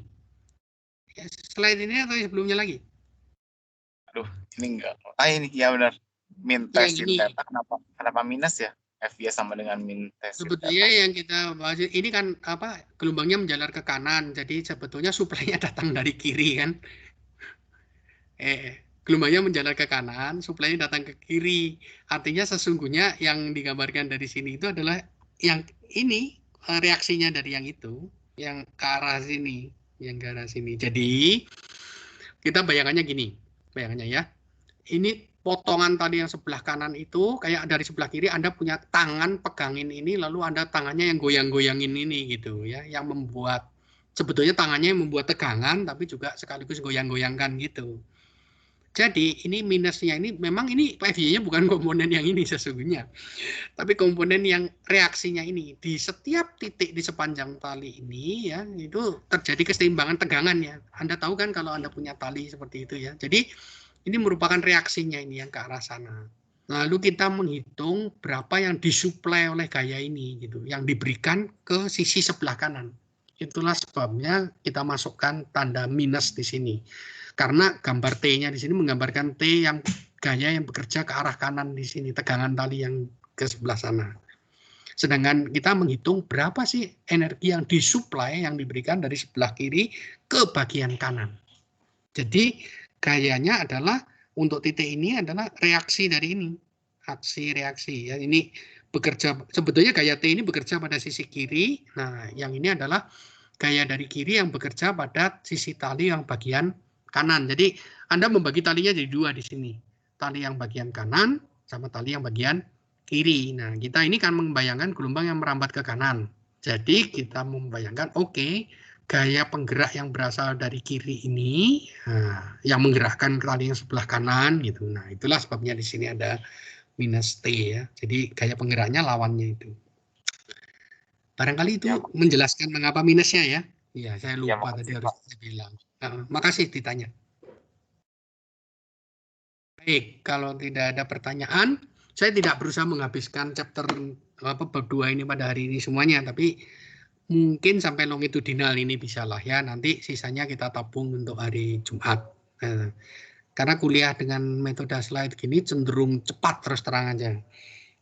Slide ini atau sebelumnya lagi? Aduh, ini enggak. Ini ya benar. Min T sin theta kenapa minus ya? FY sama dengan min T sub Sebetulnya data. yang kita bahas ini kan apa, gelombangnya menjalar ke kanan, jadi sebetulnya suplainya datang dari kiri kan. Gelombangnya menjalar ke kanan, suplainya datang ke kiri. Artinya sesungguhnya yang digambarkan dari sini itu adalah yang ini reaksinya dari yang itu, yang ke arah sini, yang ke arah sini. Jadi kita bayangannya gini, bayangannya ya. Ini potongan tadi yang sebelah kanan itu kayak dari sebelah kiri Anda punya tangan pegangin ini, lalu Anda tangannya yang goyang-goyangin ini gitu ya, yang membuat sebetulnya tangannya yang membuat tegangan tapi juga sekaligus goyang-goyangkan gitu. Jadi ini minusnya ini memang ini FY-nya bukan komponen yang ini sesungguhnya, tapi komponen yang reaksinya ini di setiap titik di sepanjang tali ini ya itu terjadi keseimbangan tegangan ya. Anda tahu kan kalau Anda punya tali seperti itu ya. Jadi ini merupakan reaksinya ini yang ke arah sana. Lalu kita menghitung berapa yang disuplai oleh gaya ini gitu, yang diberikan ke sisi sebelah kanan. Itulah sebabnya kita masukkan tanda minus di sini. Karena gambar T-nya di sini menggambarkan T yang gaya yang bekerja ke arah kanan di sini, tegangan tali yang ke sebelah sana. Sedangkan kita menghitung berapa sih energi yang disuplai, yang diberikan dari sebelah kiri ke bagian kanan. Jadi gayanya adalah untuk titik ini adalah reaksi dari ini, aksi reaksi ya. Ini bekerja, sebetulnya gaya T ini bekerja pada sisi kiri. Nah, yang ini adalah gaya dari kiri yang bekerja pada sisi tali yang bagian kanan. Jadi Anda membagi talinya jadi dua di sini. Tali yang bagian kanan sama tali yang bagian kiri. Nah, kita ini kan membayangkan gelombang yang merambat ke kanan. Jadi kita membayangkan oke, gaya penggerak yang berasal dari kiri ini yang menggerakkan tali yang sebelah kanan gitu. Nah, itulah sebabnya di sini ada minus T ya. Jadi gaya penggeraknya lawannya itu. Barangkali itu Ya. menjelaskan mengapa minusnya ya. Iya, saya Ya, lupa tadi harus saya bilang. Makasih ditanya. Baik, kalau tidak ada pertanyaan, saya tidak berusaha menghabiskan chapter bab 2 ini pada hari ini semuanya, tapi mungkin sampai longitudinal ini bisa lah ya. Nanti sisanya kita tabung untuk hari Jumat. Karena kuliah dengan metode slide gini cenderung cepat terus terang aja.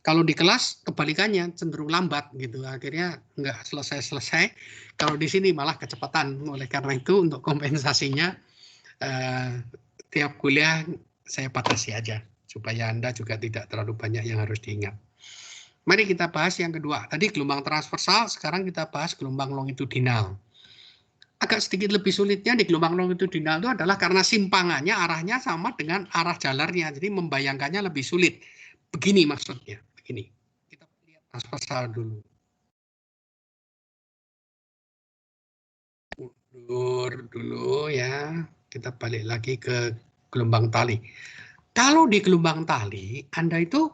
Kalau di kelas kebalikannya cenderung lambat gitu, akhirnya nggak selesai-selesai. Kalau di sini malah kecepatan. Oleh karena itu untuk kompensasinya tiap kuliah saya batasi aja supaya Anda juga tidak terlalu banyak yang harus diingat. Mari kita bahas yang kedua. Tadi gelombang transversal, sekarang kita bahas gelombang longitudinal. Agak sedikit lebih sulitnya di gelombang longitudinal itu adalah karena simpangannya arahnya sama dengan arah jalarnya, jadi membayangkannya lebih sulit. Begini maksudnya. Begini, kita lihat transversal dulu. Mundur dulu ya, kita balik lagi ke gelombang tali. Kalau di gelombang tali, Anda itu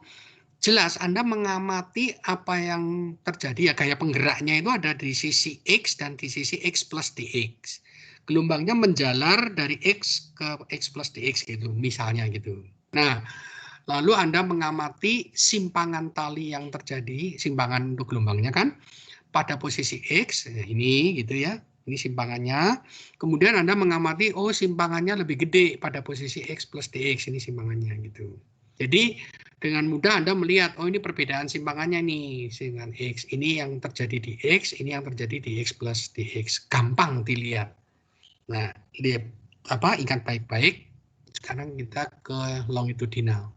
jelas Anda mengamati apa yang terjadi ya, gaya penggeraknya itu ada di sisi X dan di sisi X plus DX. Gelombangnya menjalar dari X ke X plus DX gitu, misalnya gitu. Nah, lalu Anda mengamati simpangan tali yang terjadi, simpangan untuk gelombangnya kan, pada posisi X, ini gitu ya, ini simpangannya. Kemudian Anda mengamati, oh simpangannya lebih gede pada posisi X plus DX, ini simpangannya gitu. Jadi dengan mudah Anda melihat, oh ini perbedaan simpangannya nih, dengan X. Ini yang terjadi di X, ini yang terjadi di X plus DX. Gampang dilihat. Nah, lihat apa? Ingat baik-baik. Sekarang kita ke longitudinal.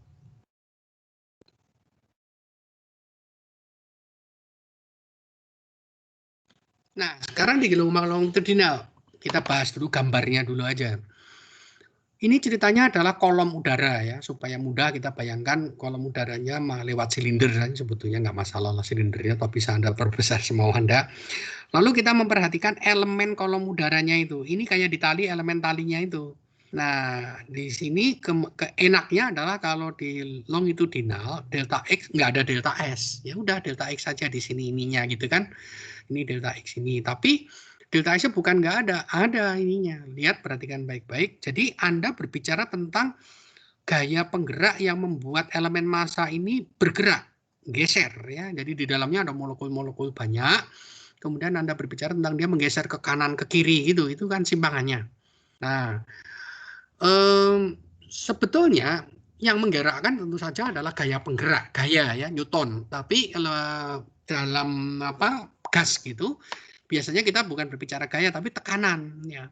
Nah, sekarang di gelombang longitudinal, kita bahas dulu gambarnya dulu aja. Ini ceritanya adalah kolom udara ya, supaya mudah kita bayangkan kolom udaranya lewat silinder kan, sebetulnya nggak masalah lah silindernya, tapi bisa Anda perbesar semau Anda. Lalu kita memperhatikan elemen kolom udaranya itu. Ini kayak di tali elemen talinya itu. Nah, di sini enaknya adalah kalau di longitudinal delta X nggak ada delta S. Ya udah delta X saja di sini ininya gitu kan. Ini delta X ini. Tapi delta X bukan nggak ada ininya. Lihat, perhatikan baik-baik. Jadi Anda berbicara tentang gaya penggerak yang membuat elemen massa ini bergerak, geser ya. Jadi di dalamnya ada molekul-molekul banyak. Kemudian Anda berbicara tentang dia menggeser ke kanan, ke kiri gitu. Itu kan simpangannya. Nah, sebetulnya yang menggerakkan tentu saja adalah gaya penggerak, gaya ya, Newton. Tapi kalau dalam gas gitu, biasanya kita bukan berbicara gaya tapi tekanan ya.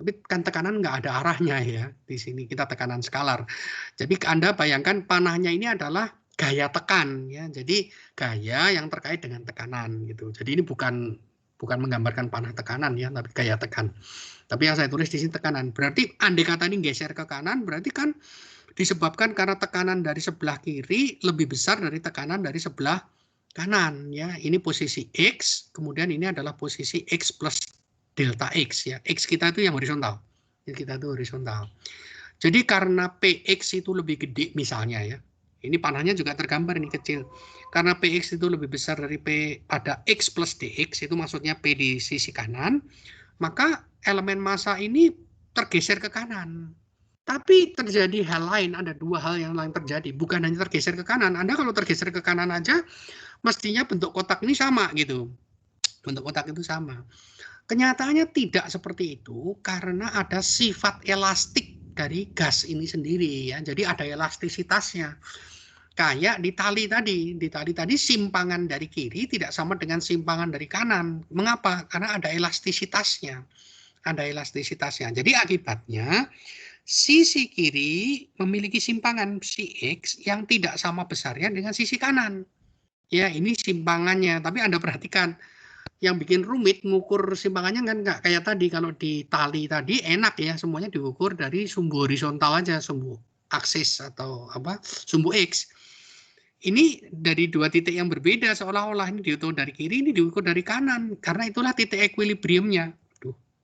Tapi kan tekanan nggak ada arahnya ya. Di sini kita tekanan skalar. Jadi Anda bayangkan panahnya ini adalah gaya tekan ya. Jadi gaya yang terkait dengan tekanan gitu. Jadi ini bukan menggambarkan panah tekanan ya, tapi gaya tekan. Tapi yang saya tulis di sini tekanan. Berarti andai kata ini geser ke kanan, berarti kan disebabkan karena tekanan dari sebelah kiri lebih besar dari tekanan dari sebelah kanan ya. Ini posisi X, kemudian ini adalah posisi X plus delta X ya. X kita itu yang horizontal. Kita itu horizontal. Jadi karena PX itu lebih gede misalnya ya. Ini panahnya juga tergambar ini kecil. Karena PX itu lebih besar dari P pada X plus DX, itu maksudnya P di sisi kanan, maka elemen massa ini tergeser ke kanan. Tapi terjadi hal lain, ada dua hal yang lain terjadi. Bukan hanya tergeser ke kanan. Anda kalau tergeser ke kanan aja, mestinya bentuk kotak ini sama gitu. Bentuk kotak itu sama. Kenyataannya tidak seperti itu karena ada sifat elastik dari gas ini sendiri ya. Jadi ada elastisitasnya. Kayak di tali tadi simpangan dari kiri tidak sama dengan simpangan dari kanan. Mengapa? Karena ada elastisitasnya. Ada elastisitasnya. Jadi akibatnya sisi kiri memiliki simpangan si X yang tidak sama besarnya dengan sisi kanan. Ya, ini simpangannya. Tapi Anda perhatikan, yang bikin rumit ngukur simpangannya kan nggak kayak tadi. Kalau di tali tadi enak ya, semuanya diukur dari sumbu horizontal aja, sumbu aksis atau sumbu X. Ini dari dua titik yang berbeda, seolah-olah ini diukur dari kiri, ini diukur dari kanan, karena itulah titik equilibriumnya,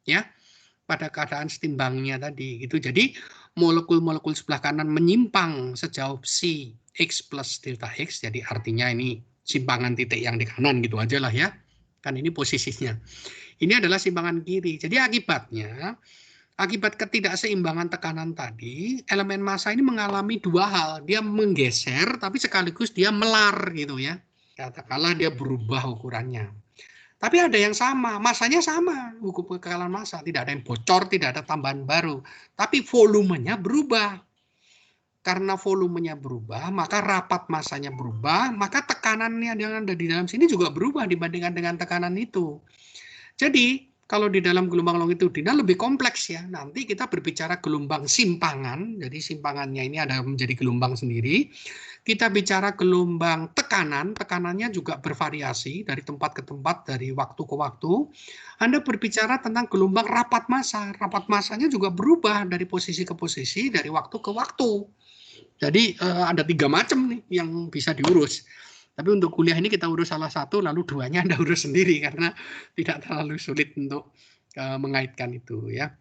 ya, pada keadaan setimbangnya tadi, gitu. Jadi molekul-molekul sebelah kanan menyimpang sejauh si X plus delta X, jadi artinya ini simpangan titik yang di kanan gitu aja lah ya, kan ini posisinya. Ini adalah simpangan kiri, jadi akibatnya, akibat ketidakseimbangan tekanan tadi, elemen massa ini mengalami dua hal. Dia menggeser, tapi sekaligus dia melar gitu ya. Katakanlah dia berubah ukurannya. Tapi ada yang sama, massanya sama, hukum kekekalan massa. Tidak ada yang bocor, tidak ada tambahan baru. Tapi volumenya berubah. Karena volumenya berubah, maka rapat massanya berubah, maka tekanannya yang ada di dalam sini juga berubah dibandingkan dengan tekanan itu. Jadi, kalau di dalam gelombang longitudinal lebih kompleks ya. Nanti kita berbicara gelombang simpangan. Jadi simpangannya ini ada menjadi gelombang sendiri. Kita bicara gelombang tekanan. Tekanannya juga bervariasi dari tempat ke tempat, dari waktu ke waktu. Anda berbicara tentang gelombang rapat massa. Rapat massanya juga berubah dari posisi ke posisi, dari waktu ke waktu. Jadi ada 3 macam nih yang bisa diurus. Tapi untuk kuliah ini kita urus salah satu, lalu duanya Anda urus sendiri karena tidak terlalu sulit untuk mengaitkan itu ya.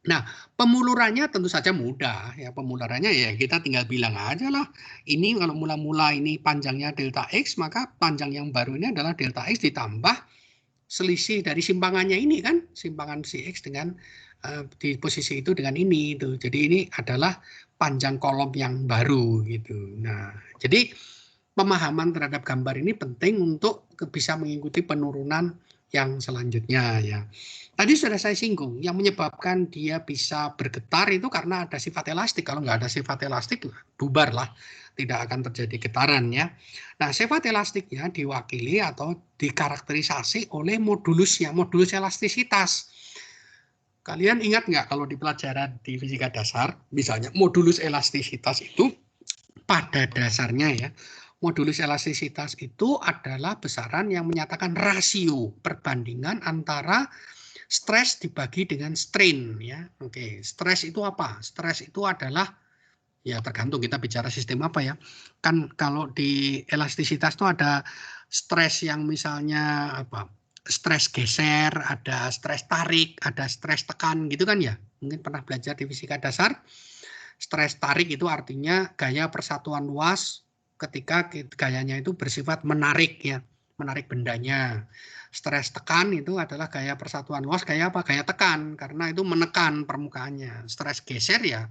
Nah, pemulurannya tentu saja mudah ya. Pemulurannya ya kita tinggal bilang aja lah. Ini kalau mula-mula ini panjangnya delta X, maka panjang yang baru ini adalah delta X ditambah selisih dari simpangannya ini kan, simpangan si X dengan di posisi itu dengan ini itu. Jadi ini adalah panjang kolom yang baru gitu. Nah, jadi pemahaman terhadap gambar ini penting untuk bisa mengikuti penurunan yang selanjutnya ya. Tadi sudah saya singgung, yang menyebabkan dia bisa bergetar itu karena ada sifat elastik. Kalau nggak ada sifat elastik, bubar lah, tidak akan terjadi getaran ya. Nah, sifat elastiknya diwakili atau dikarakterisasi oleh modulusnya, modulus elastisitas. Kalian ingat nggak kalau di pelajaran di fisika dasar, misalnya modulus elastisitas itu pada dasarnya ya, modulus elastisitas itu adalah besaran yang menyatakan rasio perbandingan antara stres dibagi dengan strain ya. Oke, stres itu apa? Stres itu adalah ya tergantung kita bicara sistem apa ya. Kan kalau di elastisitas itu ada stres yang misalnya apa? Stres geser, ada stres tarik, ada stres tekan gitu kan ya. Mungkin pernah belajar di fisika dasar. Stres tarik itu artinya gaya persatuan luas ketika gayanya itu bersifat menarik ya, menarik bendanya. Stres tekan itu adalah gaya persatuan luas, gaya apa? Gaya tekan, karena itu menekan permukaannya. Stres geser ya,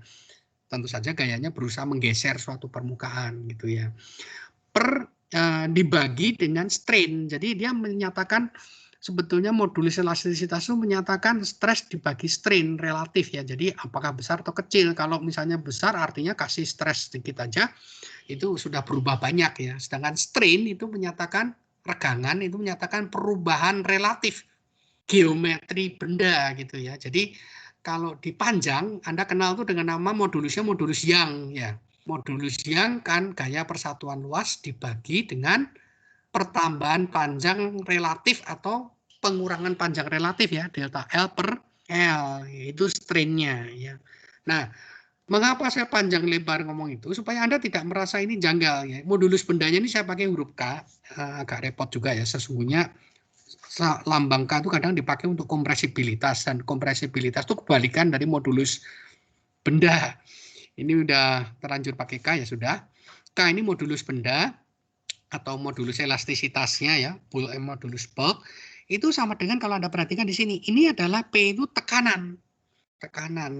tentu saja gayanya berusaha menggeser suatu permukaan gitu ya. Dibagi dengan strain, jadi dia menyatakan sebetulnya modulus elastisitas itu menyatakan stres dibagi strain relatif ya. Jadi apakah besar atau kecil. Kalau misalnya besar artinya kasih stres sedikit aja itu sudah berubah banyak ya. Sedangkan strain itu menyatakan regangan, itu menyatakan perubahan relatif geometri benda gitu ya. Jadi kalau dipanjang Anda kenal tuh dengan nama modulusnya modulus Young ya. Modulus Young kan gaya persatuan luas dibagi dengan pertambahan panjang relatif atau pengurangan panjang relatif ya, delta L per L, itu strainnya ya. Nah, mengapa saya panjang lebar ngomong itu? Supaya Anda tidak merasa ini janggal ya. Modulus bendanya ini saya pakai huruf K, agak repot juga ya. Sesungguhnya lambang K itu kadang dipakai untuk kompresibilitas, dan kompresibilitas itu kebalikan dari modulus benda. Ini udah terlanjur pakai K ya sudah. K ini modulus benda atau modulus elastisitasnya ya, modulus bulk, itu sama dengan kalau Anda perhatikan di sini, ini adalah P itu tekanan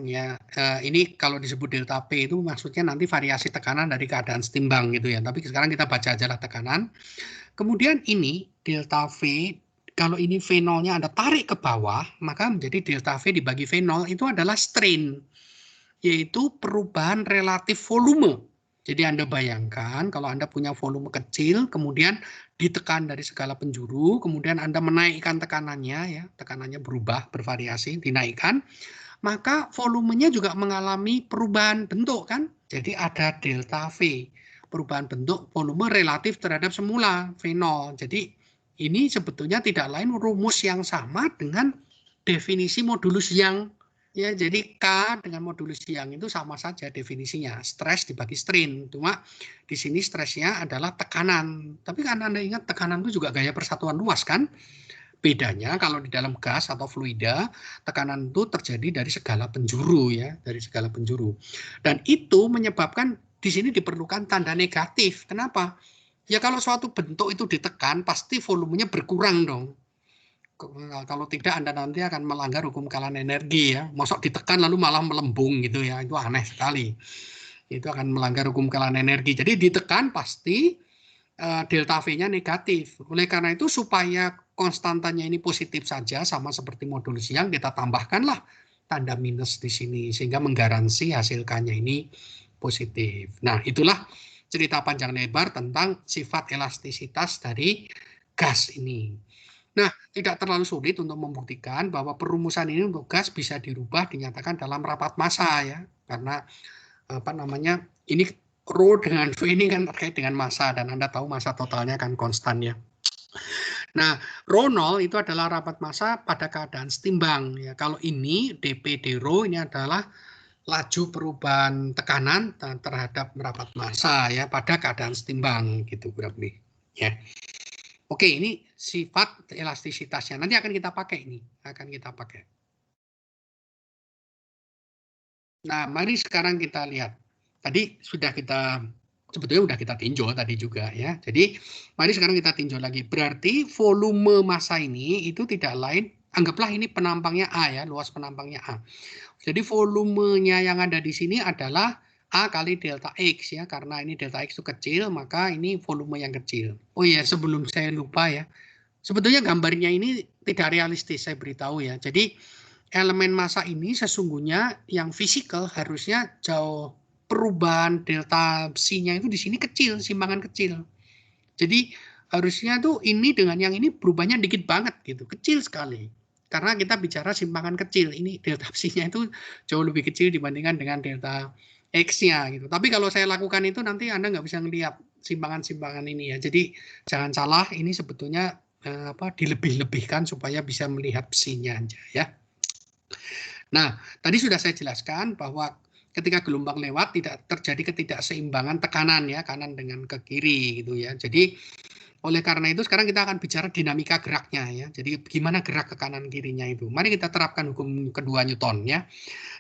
ya. Ini kalau disebut delta P itu maksudnya nanti variasi tekanan dari keadaan setimbang gitu ya. Tapi sekarang kita baca aja lah tekanan. Kemudian ini delta V, kalau ini V0-nya Anda tarik ke bawah, maka menjadi delta V dibagi V0 itu adalah strain, yaitu perubahan relatif volume. Jadi Anda bayangkan kalau Anda punya volume kecil, kemudian ditekan dari segala penjuru, kemudian Anda menaikkan tekanannya, ya, tekanannya berubah, bervariasi, dinaikkan, maka volumenya juga mengalami perubahan bentuk kan. Jadi ada delta V, perubahan bentuk volume relatif terhadap semula V0. Jadi ini sebetulnya tidak lain rumus yang sama dengan definisi modulus Young. Ya, jadi K dengan modulus Young itu sama saja definisinya, stres dibagi strain. Cuma di sini stresnya adalah tekanan. Tapi kan Anda ingat tekanan itu juga gaya persatuan luas kan? Bedanya kalau di dalam gas atau fluida, tekanan itu terjadi dari segala penjuru ya, dari segala penjuru. Dan itu menyebabkan di sini diperlukan tanda negatif. Kenapa? Ya kalau suatu bentuk itu ditekan, pasti volumenya berkurang dong. Kalau tidak Anda nanti akan melanggar hukum kekalahan energi ya. Masuk ditekan lalu malah melembung gitu ya. Itu aneh sekali. Itu akan melanggar hukum kekalahan energi. Jadi ditekan pasti delta V-nya negatif. Oleh karena itu supaya konstantanya ini positif saja sama seperti modulus Young, kita tambahkanlah tanda minus di sini sehingga menggaransi hasil K-nya ini positif. Nah, itulah cerita panjang lebar tentang sifat elastisitas dari gas ini. Nah, tidak terlalu sulit untuk membuktikan bahwa perumusan ini untuk gas bisa dirubah dinyatakan dalam rapat massa ya, karena apa namanya ini Rho dengan V ini kan terkait dengan massa dan Anda tahu massa totalnya kan konstan ya. Nah, Rho0 itu adalah rapat massa pada keadaan setimbang ya. Kalau ini dP d Rho ini adalah laju perubahan tekanan terhadap rapat massa ya pada keadaan setimbang gitu berarti ya. Oke, ini sifat elastisitasnya. Nanti akan kita pakai ini, akan kita pakai. Nah, mari sekarang kita lihat. Tadi sudah kita sebetulnya sudah kita tinjau tadi juga ya. Jadi, mari sekarang kita tinjau lagi. Berarti volume massa ini itu tidak lain, anggaplah ini penampangnya A ya, luas penampangnya A. Jadi volumenya yang ada di sini adalah A kali delta X ya, karena ini delta X itu kecil, maka ini volume yang kecil. Oh iya, sebelum saya lupa ya, sebetulnya gambarnya ini tidak realistis, saya beritahu ya. Jadi elemen massa ini sesungguhnya yang fisikal harusnya jauh perubahan delta psi-nya itu di sini kecil, simpangan kecil. Jadi harusnya tuh ini dengan yang ini berubahnya dikit banget gitu, kecil sekali. Karena kita bicara simpangan kecil, ini delta psi-nya itu jauh lebih kecil dibandingkan dengan delta X-nya gitu. Tapi kalau saya lakukan itu nanti Anda nggak bisa melihat simpangan-simpangan ini ya. Jadi jangan salah, ini sebetulnya dilebih-lebihkan supaya bisa melihat psi-nya aja ya. Nah, tadi sudah saya jelaskan bahwa ketika gelombang lewat tidak terjadi ketidakseimbangan tekanan ya, kanan dengan ke kiri gitu ya. Jadi oleh karena itu sekarang kita akan bicara dinamika geraknya ya. Jadi gimana gerak ke kanan kirinya itu. Mari kita terapkan hukum kedua Newton ya.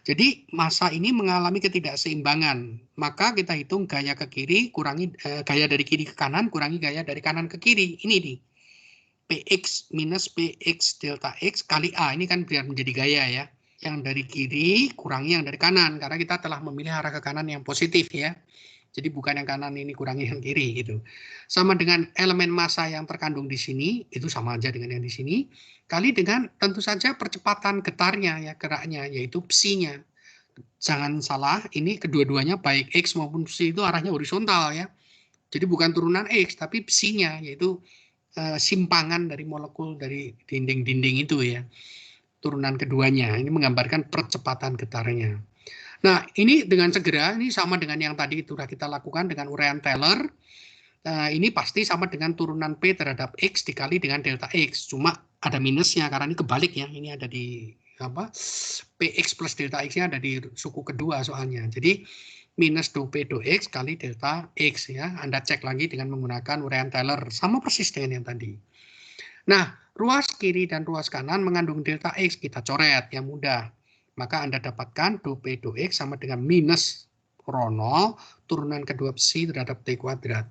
Jadi massa ini mengalami ketidakseimbangan. Maka kita hitung gaya ke kiri kurangi gaya dari kiri ke kanan kurangi gaya dari kanan ke kiri. Ini nih. Px minus Px delta X kali A. Ini kan biar menjadi gaya ya. Yang dari kiri kurangi yang dari kanan. Karena kita telah memilih arah ke kanan yang positif ya. Jadi bukan yang kanan ini kurangi yang kiri gitu. Sama dengan elemen massa yang terkandung di sini, itu sama aja dengan yang di sini, kali dengan tentu saja percepatan getarnya ya, geraknya, yaitu psi-nya. Jangan salah, ini kedua-duanya baik X maupun psi itu arahnya horizontal ya. Jadi bukan turunan X, tapi psi-nya, yaitu simpangan dari molekul dari dinding-dinding itu ya. Turunan keduanya, ini menggambarkan percepatan getarnya. Nah, ini dengan segera, ini sama dengan yang tadi itu sudah kita lakukan dengan uraian Taylor. Ini pasti sama dengan turunan P terhadap X dikali dengan delta X. Cuma ada minusnya, karena ini kebalik ya. Ini ada di apa? PX plus delta X-nya ada di suku kedua soalnya. Jadi, minus 2P 2X kali delta X ya. Anda cek lagi dengan menggunakan uraian Taylor. Sama persis dengan yang tadi. Nah, ruas kiri dan ruas kanan mengandung delta X. Kita coret, yang mudah. Maka Anda dapatkan 2P 2X sama dengan minus rho 0 turunan kedua psi terhadap T kuadrat.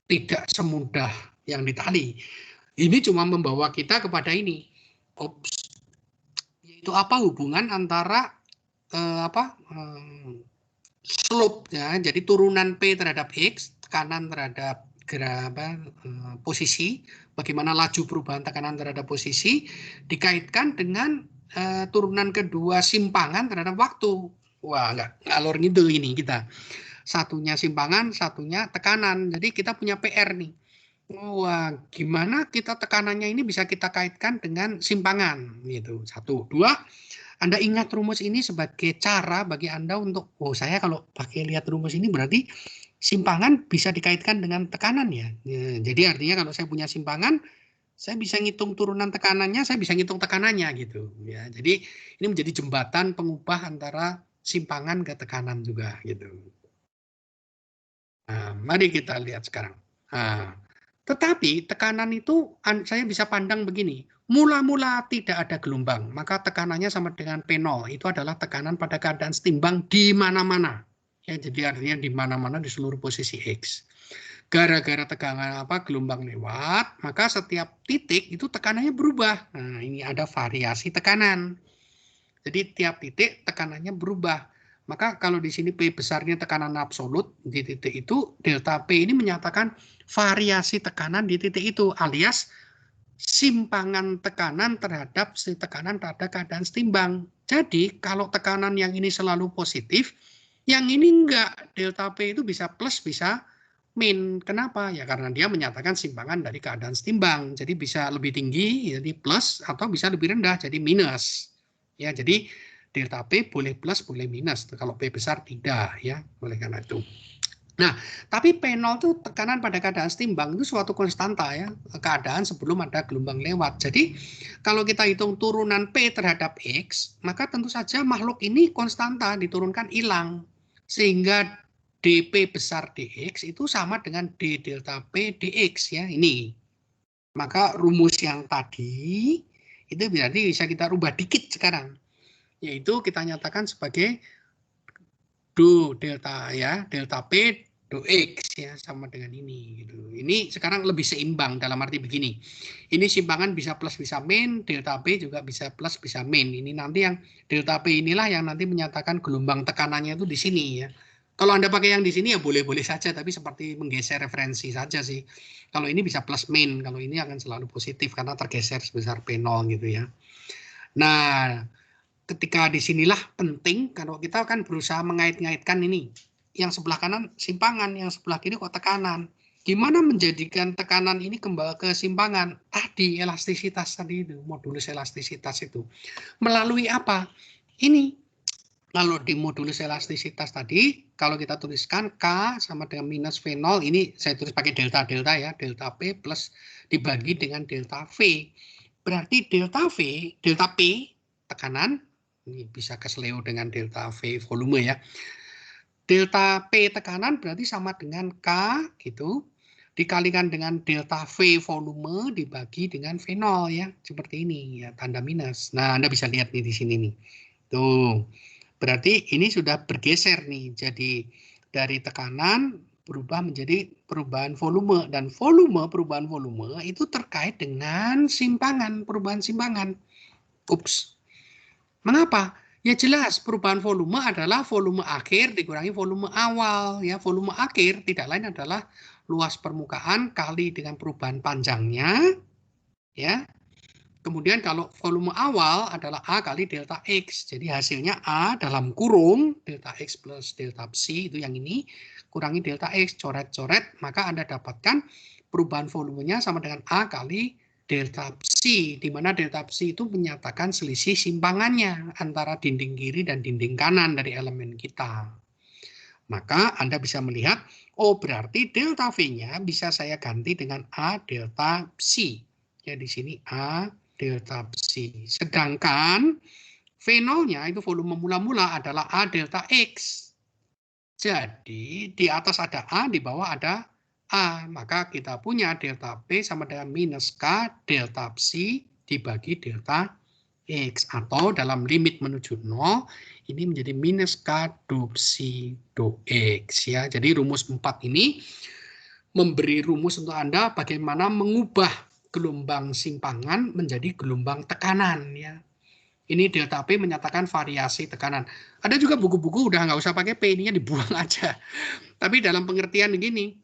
Tidak semudah yang di tali. Ini cuma membawa kita kepada ini. Yaitu apa hubungan antara slope ya. Jadi turunan P terhadap X, tekanan terhadap posisi, bagaimana laju perubahan tekanan terhadap posisi dikaitkan dengan turunan kedua simpangan terhadap waktu. Wah, nggak ngalor ngidul ini kita. Satunya simpangan, satunya tekanan. Jadi kita punya PR nih. Wah, gimana kita tekanannya ini bisa kita kaitkan dengan simpangan gitu. 1, 2. Anda ingat rumus ini sebagai cara bagi Anda untuk, oh saya kalau pakai lihat rumus ini berarti simpangan bisa dikaitkan dengan tekanan ya. Jadi artinya kalau saya punya simpangan, saya bisa ngitung turunan tekanannya, saya bisa ngitung tekanannya gitu ya. Jadi ini menjadi jembatan pengubah antara simpangan ke tekanan juga gitu. Nah, mari kita lihat sekarang. Nah, tetapi tekanan itu saya bisa pandang begini. Mula-mula tidak ada gelombang, maka tekanannya sama dengan P0. Itu adalah tekanan pada keadaan setimbang di mana-mana. Ya, jadi artinya di mana-mana di seluruh posisi X. Gara-gara tegangan gelombang lewat, maka setiap titik itu tekanannya berubah. Nah, ini ada variasi tekanan. Jadi tiap titik tekanannya berubah. Maka kalau di sini P besarnya tekanan absolut di titik itu, delta P ini menyatakan variasi tekanan di titik itu, alias simpangan tekanan terhadap tekanan pada keadaan setimbang. Jadi kalau tekanan yang ini selalu positif, yang ini enggak, delta P itu bisa plus, bisa min. Kenapa? Ya karena dia menyatakan simpangan dari keadaan setimbang. Jadi bisa lebih tinggi, jadi plus, atau bisa lebih rendah, jadi minus. Ya, jadi delta P boleh plus, boleh minus. Kalau P besar tidak, ya, oleh karena itu. Nah, tapi P0 itu tekanan pada keadaan setimbang itu suatu konstanta ya, keadaan sebelum ada gelombang lewat. Jadi kalau kita hitung turunan P terhadap X, maka tentu saja makhluk ini konstanta, diturunkan hilang. Sehingga dP besar dx itu sama dengan d delta P dx ya, ini. Maka rumus yang tadi itu berarti bisa kita rubah dikit sekarang. Yaitu kita nyatakan sebagai do delta ya, delta P do X ya, sama dengan ini gitu. Ini sekarang lebih seimbang dalam arti begini. Ini simpangan bisa plus bisa min, delta P juga bisa plus bisa min. Ini nanti yang delta P inilah yang nanti menyatakan gelombang tekanannya itu di sini ya. Kalau Anda pakai yang di sini ya boleh-boleh saja, tapi seperti menggeser referensi saja sih. Kalau ini bisa plus min, kalau ini akan selalu positif karena tergeser sebesar P0 gitu ya. Nah, ketika disinilah penting kalau kita kan berusaha mengait-ngaitkan ini. Yang sebelah kanan simpangan, yang sebelah kiri kok tekanan. Gimana menjadikan tekanan ini kembali ke simpangan? Tadi elastisitas tadi itu, modulus elastisitas itu. Melalui apa? Ini. Kalau di modulus elastisitas tadi, kalau kita tuliskan K sama dengan minus V0, ini saya tulis pakai delta-delta ya, delta P plus dibagi dengan delta V. Berarti delta V, delta P, tekanan, ini bisa keseleo dengan delta V volume ya. Delta P tekanan berarti sama dengan K gitu, dikalikan dengan delta V volume dibagi dengan V0 ya, seperti ini ya, tanda minus. Nah, Anda bisa lihat nih di sini nih. Tuh. Berarti ini sudah bergeser nih, jadi dari tekanan berubah menjadi perubahan volume, dan perubahan volume itu terkait dengan simpangan, perubahan simpangan. Ups. Mengapa? Ya jelas, perubahan volume adalah volume akhir dikurangi volume awal. Ya, volume akhir tidak lain adalah luas permukaan kali dengan perubahan panjangnya. Ya. Kemudian kalau volume awal adalah A kali delta X. Jadi hasilnya A dalam kurung delta X plus delta psi itu yang ini kurangi delta X, coret-coret, maka Anda dapatkan perubahan volumenya sama dengan A kali delta psi, di mana delta psi itu menyatakan selisih simpangannya antara dinding kiri dan dinding kanan dari elemen kita. Maka Anda bisa melihat, oh berarti delta V-nya bisa saya ganti dengan A delta psi. Ya di sini A delta psi. Sedangkan V0-nya itu volume mula-mula adalah A delta X. Jadi di atas ada A, di bawah ada A. Maka kita punya delta P sama dengan minus K delta psi dibagi delta X. Atau dalam limit menuju 0, ini menjadi minus K do psi do X. Ya. Jadi rumus 4 ini memberi rumus untuk Anda bagaimana mengubah gelombang simpangan menjadi gelombang tekanan. Ya. Ini delta P menyatakan variasi tekanan. Ada juga buku-buku udah nggak usah pakai P, ininya dibuang aja. Tapi dalam pengertian begini,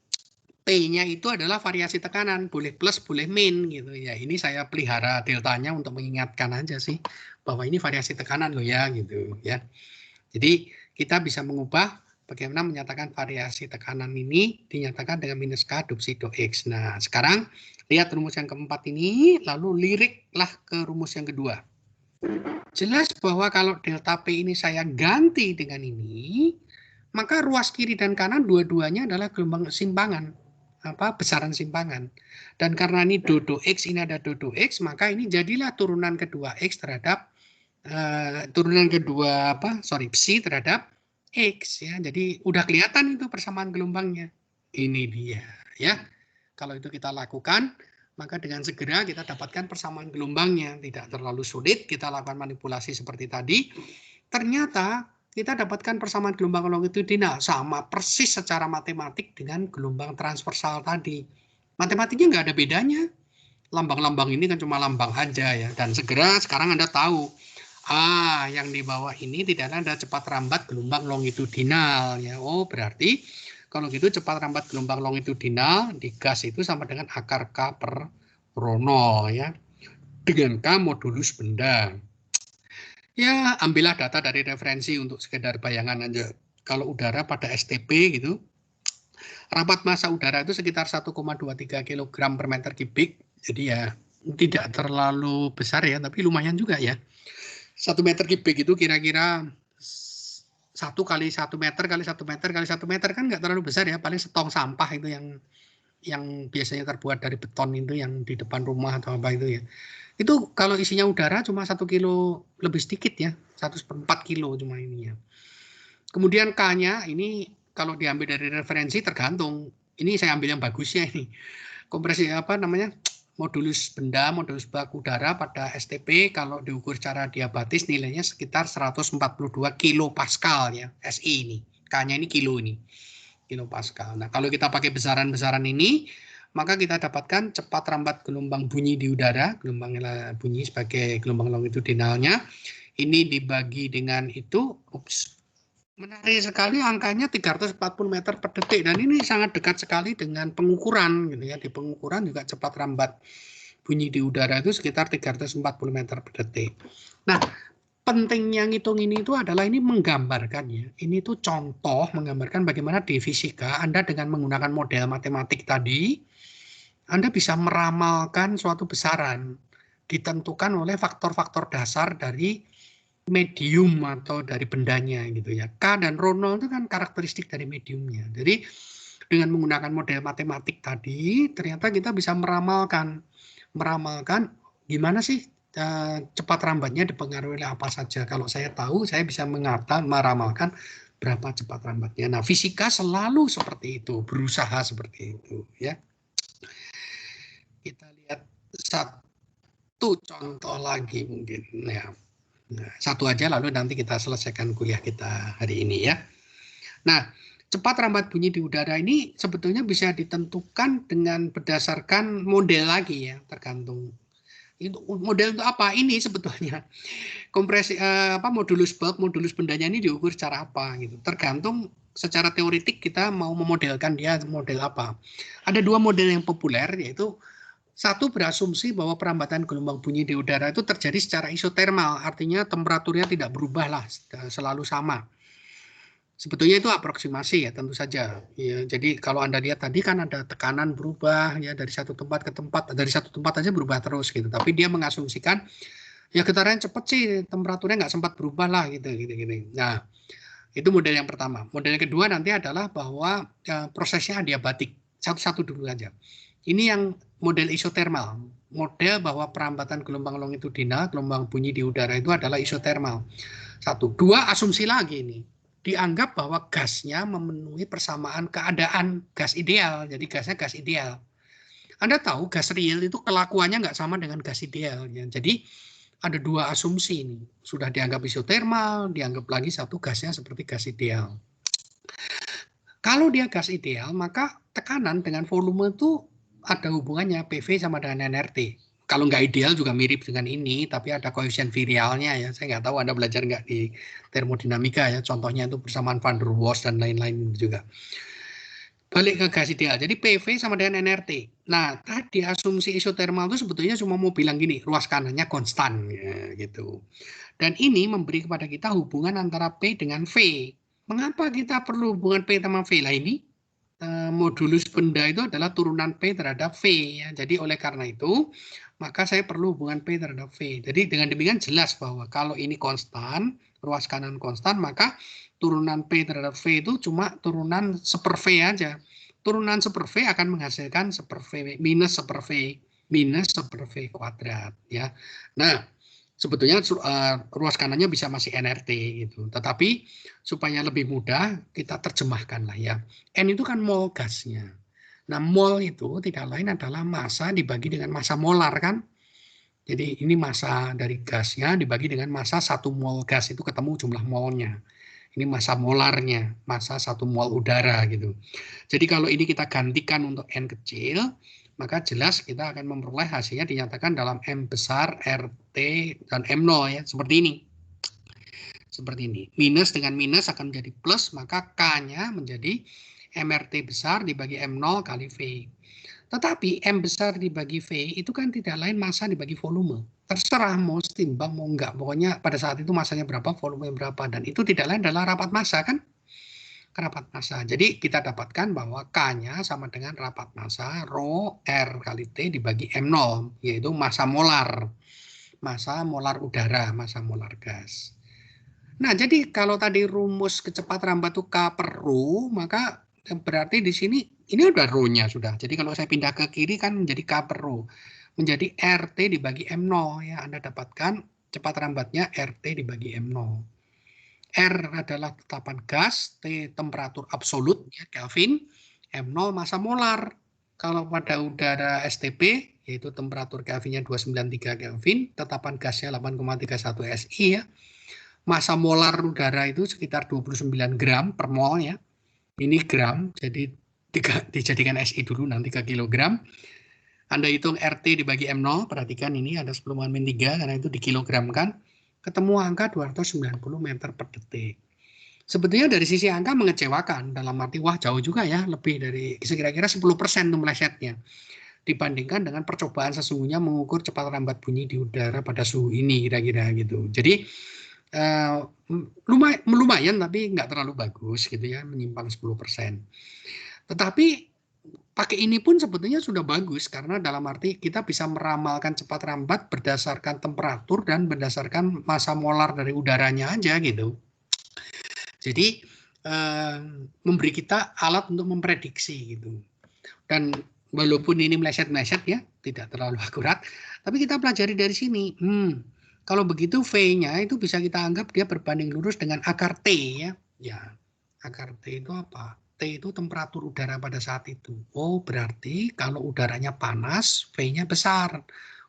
P-nya itu adalah variasi tekanan, boleh plus, boleh min gitu ya. Ini saya pelihara deltanya untuk mengingatkan aja sih bahwa ini variasi tekanan loh ya gitu ya. Jadi kita bisa mengubah bagaimana menyatakan variasi tekanan ini dinyatakan dengan minus K do psi do X. Nah, sekarang lihat rumus yang keempat ini, lalu liriklah ke rumus yang kedua. Jelas bahwa kalau delta P ini saya ganti dengan ini, maka ruas kiri dan kanan dua-duanya adalah gelombang simpangan, besaran simpangan. Dan karena ini do X, ini ada do X, maka ini jadilah turunan kedua X terhadap psi terhadap X ya. Jadi udah kelihatan itu persamaan gelombangnya. Ini dia ya. Kalau itu kita lakukan, maka dengan segera kita dapatkan persamaan gelombangnya. Tidak terlalu sulit, kita lakukan manipulasi seperti tadi. Ternyata kita dapatkan persamaan gelombang longitudinal sama persis secara matematik dengan gelombang transversal tadi. Matematiknya nggak ada bedanya. Lambang-lambang ini kan cuma lambang aja ya. Dan segera sekarang Anda tahu, yang di bawah ini tidak ada cepat rambat gelombang longitudinal ya. Oh, berarti kalau gitu cepat rambat gelombang longitudinal di gas itu sama dengan akar K per rho 0 ya. Dengan K modulus benda. Ya, ambillah data dari referensi untuk sekedar bayangan aja. Kalau udara pada STP gitu, rapat massa udara itu sekitar 1,23 kg per meter kubik. Jadi ya tidak terlalu besar ya, tapi lumayan juga ya. 1 meter kubik itu kira-kira 1 kali 1 meter kali 1 meter kali 1 meter kan nggak terlalu besar ya, paling setong sampah itu yang biasanya terbuat dari beton itu yang di depan rumah atau apa itu ya. Itu kalau isinya udara cuma 1 kilo lebih sedikit ya, 1/4 kilo cuma ini ya. Kemudian K-nya ini kalau diambil dari referensi tergantung. Ini saya ambil yang bagusnya ini. Kompresi modulus benda, modulus bak udara pada STP kalau diukur secara diabatis nilainya sekitar 142 kilopascal ya, SI ini. K-nya ini kilo ini. Kilopascal. Nah, kalau kita pakai besaran-besaran ini, maka kita dapatkan cepat rambat gelombang bunyi di udara, gelombang bunyi sebagai gelombang longitudinalnya. Ini dibagi dengan itu, menarik sekali angkanya 340 meter per detik dan ini sangat dekat sekali dengan pengukuran gitu ya. Di pengukuran juga cepat rambat bunyi di udara itu sekitar 340 meter per detik. Nah, pentingnya ngitung ini itu adalah ini menggambarkan ya. Ini tuh contoh menggambarkan bagaimana di fisika Anda dengan menggunakan model matematik tadi Anda bisa meramalkan suatu besaran ditentukan oleh faktor-faktor dasar dari medium atau dari bendanya gitu ya. K dan rho 0 itu kan karakteristik dari mediumnya. Jadi dengan menggunakan model matematik tadi ternyata kita bisa meramalkan gimana sih cepat rambatnya dipengaruhi oleh apa saja. Kalau saya tahu saya bisa meramalkan berapa cepat rambatnya. Nah, fisika selalu seperti itu, berusaha seperti itu ya. Kita lihat satu contoh lagi mungkin ya. Nah, satu aja lalu nanti kita selesaikan kuliah kita hari ini ya. Nah, cepat rambat bunyi di udara ini sebetulnya bisa ditentukan dengan berdasarkan model lagi ya, tergantung Itu model untuk apa? Ini sebetulnya kompresi modulus bulk, modulus bendanya ini diukur secara apa gitu. Tergantung secara teoritik kita mau memodelkan dia model apa. Ada dua model yang populer, yaitu satu berasumsi bahwa perambatan gelombang bunyi di udara itu terjadi secara isotermal, artinya temperaturnya tidak berubah lah, selalu sama. Sebetulnya itu aproksimasi ya, tentu saja. Ya, jadi kalau Anda lihat tadi kan ada tekanan berubah ya dari satu tempat ke tempat, dari satu tempat aja berubah terus gitu. Tapi dia mengasumsikan ya getarannya cepat sih, temperaturnya nggak sempat berubah lah gitu. Nah, itu model yang pertama. Model yang kedua nanti adalah bahwa prosesnya adiabatik. Satu-satu dulu aja. Ini yang model isotermal. Model bahwa perambatan gelombang longitudinal, gelombang bunyi di udara itu adalah isotermal. Satu. Dua, asumsi lagi nih. Dianggap bahwa gasnya memenuhi persamaan keadaan gas ideal. Jadi gasnya gas ideal. Anda tahu gas real itu kelakuannya nggak sama dengan gas ideal. Ya. Jadi ada dua asumsi ini. Sudah dianggap isotermal, dianggap lagi satu gasnya seperti gas ideal. Kalau dia gas ideal, maka tekanan dengan volume itu ada hubungannya, PV sama dengan nRT. Kalau nggak ideal juga mirip dengan ini, tapi ada koefisien virialnya ya. Saya nggak tahu Anda belajar nggak di termodinamika ya. Contohnya itu persamaan van der Waals dan lain-lain juga. Balik ke gas ideal. Jadi PV sama dengan nRT. Nah, tadi asumsi isotermal itu sebetulnya cuma mau bilang gini, ruas kanannya konstan ya, gitu. Dan ini memberi kepada kita hubungan antara P dengan V. Mengapa kita perlu hubungan P sama V? Lah ini modulus benda itu adalah turunan P terhadap V ya. Jadi oleh karena itu maka saya perlu hubungan P terhadap V. Jadi dengan demikian jelas bahwa kalau ini konstan, ruas kanan konstan, maka turunan P terhadap V itu cuma turunan seper V aja. Turunan seper V akan menghasilkan seper V minus seper V minus seper V kuadrat ya. Nah, sebetulnya ruas kanannya bisa masih nRT gitu. Tetapi supaya lebih mudah kita terjemahkan lah ya. N itu kan mol gasnya. Nah, mol itu tidak lain adalah massa dibagi dengan massa molar kan. Jadi ini massa dari gasnya dibagi dengan massa 1 mol gas itu ketemu jumlah molnya. Ini massa molarnya, massa 1 mol udara gitu. Jadi kalau ini kita gantikan untuk N kecil, maka jelas kita akan memperoleh hasilnya dinyatakan dalam M besar, RT, dan M0 ya, seperti ini. Seperti ini. Minus dengan minus akan menjadi plus, maka K-nya menjadi MRT besar dibagi M0 kali V. Tetapi M besar dibagi V itu kan tidak lain massa dibagi volume. Terserah mau setimbang mau enggak. Pokoknya pada saat itu massanya berapa, volume berapa. Dan itu tidak lain adalah rapat massa kan? Rapat massa. Jadi kita dapatkan bahwa K-nya sama dengan rapat massa Rho R kali T dibagi M0, yaitu massa molar. Massa molar udara, massa molar gas. Nah, jadi kalau tadi rumus kecepatan rambat itu K per Rho, maka berarti di sini, ini udah Rho-nya sudah. Jadi kalau saya pindah ke kiri kan menjadi K per Rho. Menjadi RT dibagi M0. Ya, Anda dapatkan cepat rambatnya RT dibagi M0. R adalah tetapan gas, T temperatur absolut, ya, Kelvin, M0 massa molar. Kalau pada udara STP, yaitu temperatur Kelvinnya 293 Kelvin, tetapan gasnya 8,31 SI ya. Massa molar udara itu sekitar 29 gram per mol ya. Ini gram, jadi dijadikan SI dulu nanti ke kilogram. Anda hitung RT dibagi M0, perhatikan ini ada 10⁻³ karena itu dikilogramkan. Ketemu angka 290 meter per detik. Sebetulnya dari sisi angka mengecewakan, dalam arti wah jauh juga ya, lebih dari kira-kira 10% tuh melesetnya. Dibandingkan dengan percobaan sesungguhnya mengukur cepat rambat bunyi di udara pada suhu ini kira-kira gitu. Jadi lumayan tapi nggak terlalu bagus gitu ya, menyimpang 10%. Tetapi pakai ini pun sebetulnya sudah bagus karena dalam arti kita bisa meramalkan cepat rambat berdasarkan temperatur dan berdasarkan massa molar dari udaranya aja gitu. Jadi memberi kita alat untuk memprediksi gitu. Dan walaupun ini meleset-meleset ya, tidak terlalu akurat, tapi kita pelajari dari sini. Kalau begitu V-nya itu bisa kita anggap dia berbanding lurus dengan akar T ya. Ya, akar T itu apa? T itu temperatur udara pada saat itu. Oh, berarti kalau udaranya panas, V-nya besar.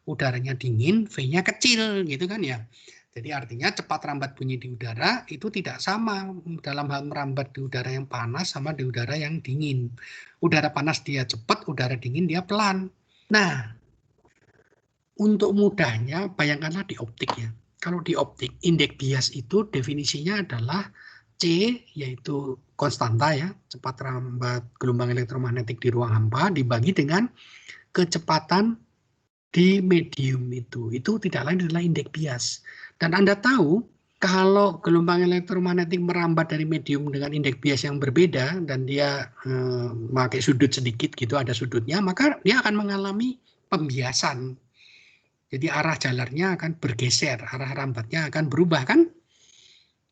Udaranya dingin, V-nya kecil, gitu kan ya. Jadi artinya cepat rambat bunyi di udara itu tidak sama dalam hal merambat di udara yang panas sama di udara yang dingin. Udara panas dia cepat, udara dingin dia pelan. Nah, untuk mudahnya, bayangkanlah di optik ya. Kalau di optik, indeks bias itu definisinya adalah C, yaitu konstanta ya, cepat rambat gelombang elektromagnetik di ruang hampa, dibagi dengan kecepatan di medium itu. Itu tidak lain adalah indeks bias. Dan Anda tahu, kalau gelombang elektromagnetik merambat dari medium dengan indeks bias yang berbeda, dan dia memakai sudut sedikit gitu, ada sudutnya, maka dia akan mengalami pembiasan. Jadi arah jalarnya akan bergeser, arah rambatnya akan berubah kan?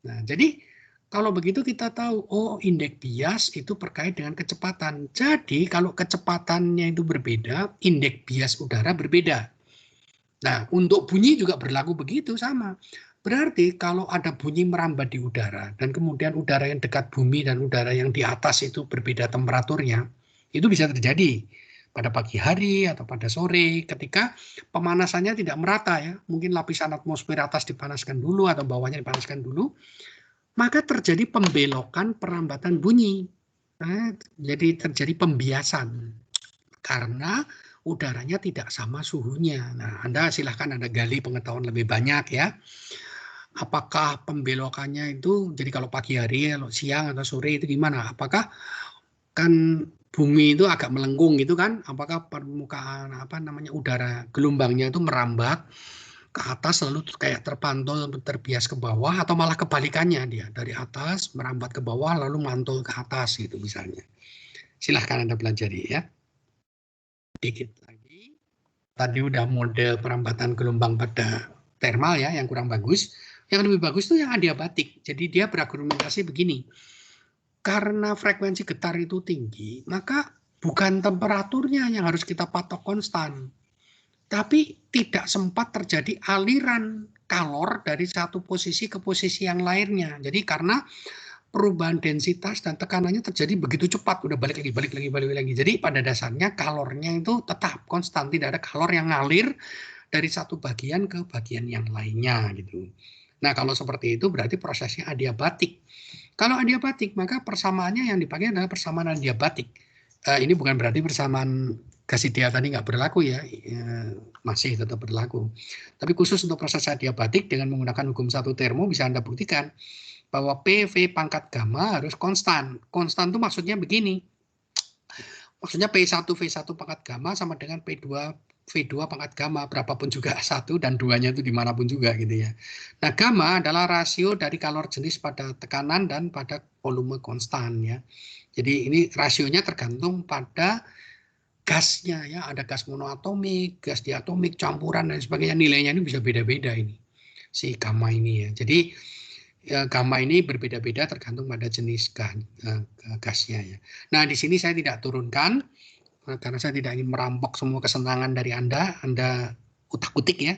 Nah, jadi kalau begitu kita tahu, oh indeks bias itu terkait dengan kecepatan. Jadi kalau kecepatannya itu berbeda, indeks bias udara berbeda. Nah, untuk bunyi juga berlaku begitu sama. Berarti kalau ada bunyi merambat di udara, dan kemudian udara yang dekat bumi dan udara yang di atas itu berbeda temperaturnya, itu bisa terjadi pada pagi hari atau pada sore ketika pemanasannya tidak merata ya, mungkin lapisan atmosfer atas dipanaskan dulu atau bawahnya dipanaskan dulu, maka terjadi pembelokan perambatan bunyi. Nah, jadi terjadi pembiasan karena udaranya tidak sama suhunya. Nah, Anda silahkan Anda gali pengetahuan lebih banyak ya. Apakah pembelokannya itu jadi kalau pagi hari, kalau siang atau sore itu gimana? Apakah kan bumi itu agak melengkung gitu kan, apakah permukaan udara gelombangnya itu merambat ke atas lalu kayak terpantul terbias ke bawah, atau malah kebalikannya, dia dari atas merambat ke bawah lalu mantul ke atas gitu misalnya. Silahkan Anda pelajari ya. Dikit lagi, tadi udah model perambatan gelombang pada thermal ya, yang kurang bagus. Yang lebih bagus itu yang adiabatik. Jadi dia berargumentasi begini, karena frekuensi getar itu tinggi, maka bukan temperaturnya yang harus kita patok konstan, tapi tidak sempat terjadi aliran kalor dari satu posisi ke posisi yang lainnya. Jadi karena perubahan densitas dan tekanannya terjadi begitu cepat, udah balik lagi. Jadi pada dasarnya kalornya itu tetap konstan, tidak ada kalor yang ngalir dari satu bagian ke bagian yang lainnya gitu. Nah, kalau seperti itu berarti prosesnya adiabatik. Kalau adiabatik, maka persamaannya yang dipakai adalah persamaan adiabatik. Ini bukan berarti persamaan gas ideal tadi nggak berlaku ya, masih tetap berlaku. Tapi khusus untuk proses adiabatik dengan menggunakan hukum satu termo bisa Anda buktikan bahwa PV pangkat gamma harus konstan. Konstan itu maksudnya begini. Maksudnya P1 V1 pangkat gamma sama dengan P2 V2 pangkat gamma, berapapun juga 1 dan 2-nya itu dimanapun juga gitu ya. Nah, gamma adalah rasio dari kalor jenis pada tekanan dan pada volume konstan ya. Jadi ini rasionya tergantung pada gasnya ya, ada gas monoatomik, gas diatomik, campuran dan sebagainya, nilainya ini bisa beda-beda ini si gamma ini ya. Jadi ya, gamma ini berbeda-beda tergantung pada jenis gasnya ya. Nah, di sini saya tidak turunkan karena saya tidak ingin merampok semua kesenangan dari Anda utak-utik ya.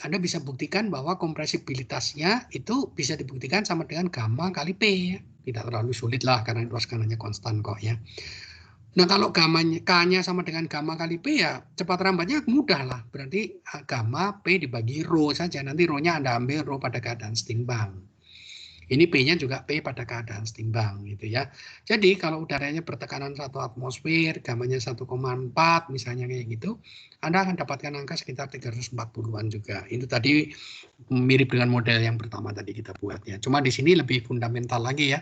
Anda bisa buktikan bahwa kompresibilitasnya itu bisa dibuktikan sama dengan gamma kali P ya. Tidak terlalu sulit lah karena ruas kanalnya konstan kok ya. Nah, kalau K-nya sama dengan gamma kali P ya cepat rambatnya mudah lah. Berarti gamma P dibagi rho saja. Nanti rho-nya Anda ambil rho pada keadaan setimbang. Ini P-nya juga P pada keadaan setimbang gitu ya. Jadi kalau udaranya bertekanan 1 atmosfer, gamanya 1,4 misalnya kayak gitu, Anda akan dapatkan angka sekitar 340-an juga. Itu tadi mirip dengan model yang pertama tadi kita buat ya. Cuma di sini lebih fundamental lagi ya.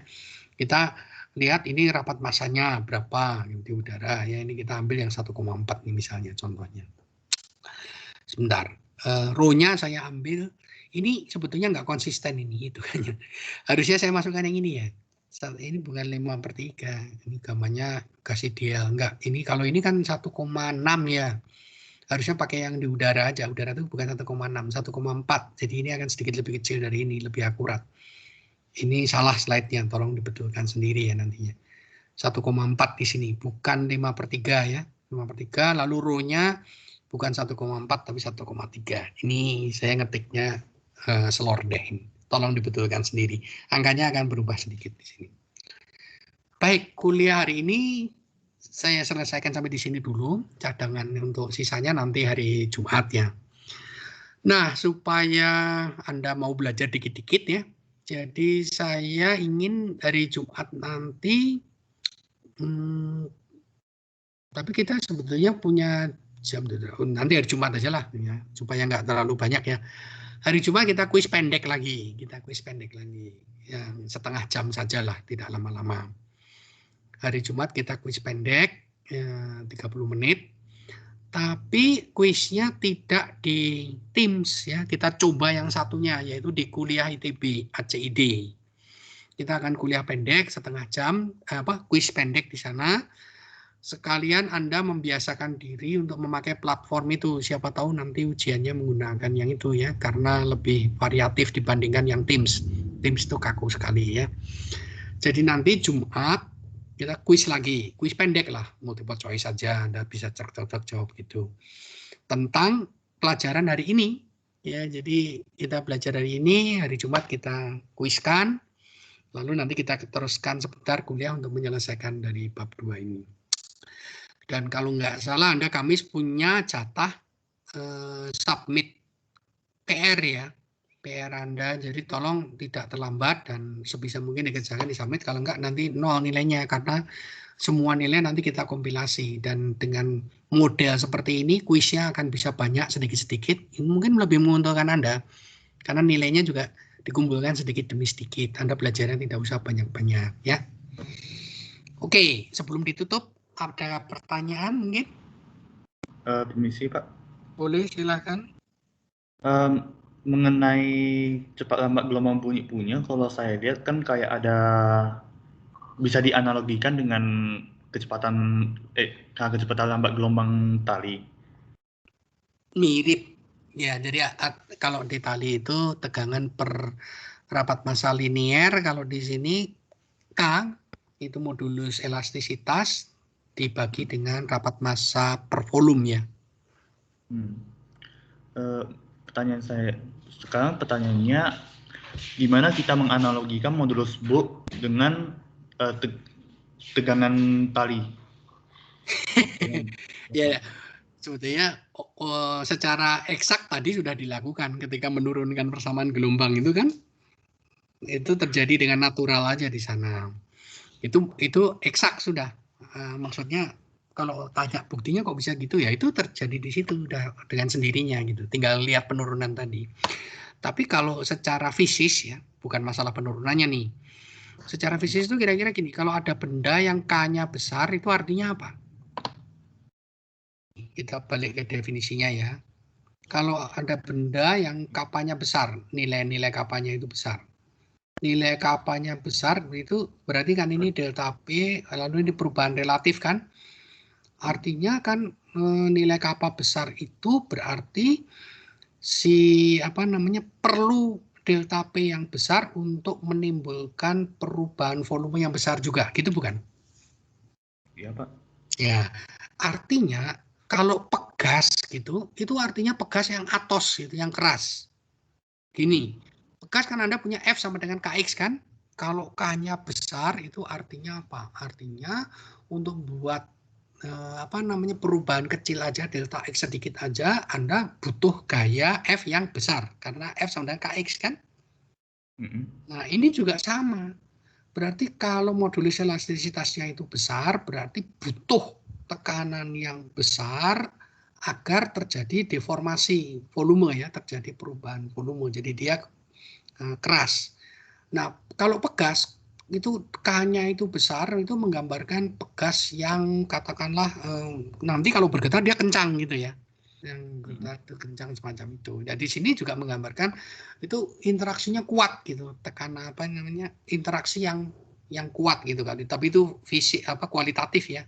Kita lihat ini rapat masanya berapa di udara ya. Ini kita ambil yang 1,4 nih misalnya contohnya. Sebentar. Rho-nya saya ambil. Ini sebetulnya nggak konsisten ini gitu kan. Harusnya saya masukkan yang ini ya. Ini bukan 5/3. Ini gamanya gas ideal. Enggak. Ini kalau ini kan 1,6 ya. Harusnya pakai yang di udara aja. Udara itu bukan 1,6, 1,4. Jadi ini akan sedikit lebih kecil dari ini, lebih akurat. Ini salah slide-nya, tolong dibetulkan sendiri ya nantinya. 1,4 di sini, bukan 5/3 ya. 5/3 lalu rho-nya bukan 1,4 tapi 1,3. Ini saya ngetiknya selordeh. Tolong dibetulkan sendiri. Angkanya akan berubah sedikit di sini. Baik, kuliah hari ini saya selesaikan sampai di sini dulu. Cadangan untuk sisanya nanti hari Jumat ya. Nah, supaya Anda mau belajar dikit-dikit ya. Jadi saya ingin hari Jumat nanti tapi kita sebetulnya punya jam nanti hari Jumat aja lah ya, supaya nggak terlalu banyak ya. Hari Jumat kita kuis pendek lagi, ya, setengah jam saja lah, tidak lama-lama. Hari Jumat kita kuis pendek ya, 30 menit, tapi kuisnya tidak di Teams ya, kita coba yang satunya yaitu di kuliah ITB ACID. Kita akan kuliah pendek setengah jam, kuis pendek di sana. Sekalian Anda membiasakan diri untuk memakai platform itu. Siapa tahu nanti ujiannya menggunakan yang itu ya, karena lebih variatif dibandingkan yang Teams. Teams itu kaku sekali ya. Jadi nanti Jumat kita kuis lagi, kuis pendek lah, multiple choice saja, Anda bisa cek jawab gitu. Tentang pelajaran hari ini ya. Jadi kita belajar hari ini, hari Jumat kita kuiskan, lalu nanti kita teruskan sebentar kuliah untuk menyelesaikan dari bab 2 ini. Dan kalau nggak salah Anda Kamis punya jatah submit PR ya, PR Anda. Jadi tolong tidak terlambat dan sebisa mungkin dikerjakan di submit. Kalau nggak nanti 0 nilainya, karena semua nilai nanti kita kompilasi. Dan dengan model seperti ini kuisnya akan bisa banyak sedikit-sedikit. Ini mungkin lebih menguntungkan Anda karena nilainya juga dikumpulkan sedikit demi sedikit. Anda belajarnya tidak usah banyak-banyak ya. Oke, sebelum ditutup ada pertanyaan mungkin? Permisi Pak. Boleh, silakan. Mengenai cepat lambat gelombang bunyi punya, kalau saya lihat kan kayak ada bisa dianalogikan dengan kecepatan lambat gelombang tali. Mirip ya, jadi kalau di tali itu tegangan per rapat massa linier, kalau di sini K itu modulus elastisitas dibagi dengan rapat massa per volume ya. Pertanyaan saya sekarang, pertanyaannya gimana kita menganalogikan modulus Bohr dengan tegangan tali? Ya, sebetulnya secara eksak tadi sudah dilakukan ketika menurunkan persamaan gelombang itu kan, itu terjadi dengan natural aja di sana. Itu eksak sudah. Maksudnya kalau tanya buktinya kok bisa gitu ya, itu terjadi di situ udah dengan sendirinya gitu. Tinggal lihat penurunan tadi. Tapi kalau secara fisis ya, bukan masalah penurunannya nih. Secara fisis itu kira-kira gini, kalau ada benda yang K-nya besar itu artinya apa? Kita balik ke definisinya ya. Kalau ada benda yang kapanya besar, nilai-nilai kapanya itu besar. Nilai kapanya besar itu berarti kan ini delta P, lalu ini perubahan relatif kan? Artinya kan nilai kappa besar itu berarti perlu delta P yang besar untuk menimbulkan perubahan volume yang besar juga, gitu bukan? Iya Pak. Ya, artinya kalau pegas gitu, itu artinya pegas yang atos gitu, yang keras. Gini, pegas kan Anda punya F sama dengan KX kan? Kalau K-nya besar itu artinya apa? Artinya untuk buat perubahan kecil aja, delta X sedikit aja, Anda butuh gaya F yang besar karena F sama dengan KX kan? Nah, ini juga sama. Berarti kalau modulus elastisitasnya itu besar, berarti butuh tekanan yang besar agar terjadi deformasi volume ya, terjadi perubahan volume. Jadi dia keras. Nah, kalau pegas itu K-nya itu besar, itu menggambarkan pegas yang katakanlah nanti kalau bergetar dia kencang gitu ya, yang kencang semacam itu. Jadi di sini juga menggambarkan itu interaksinya kuat gitu, tekanan interaksi yang kuat gitu kan. Tapi itu fisik kualitatif ya.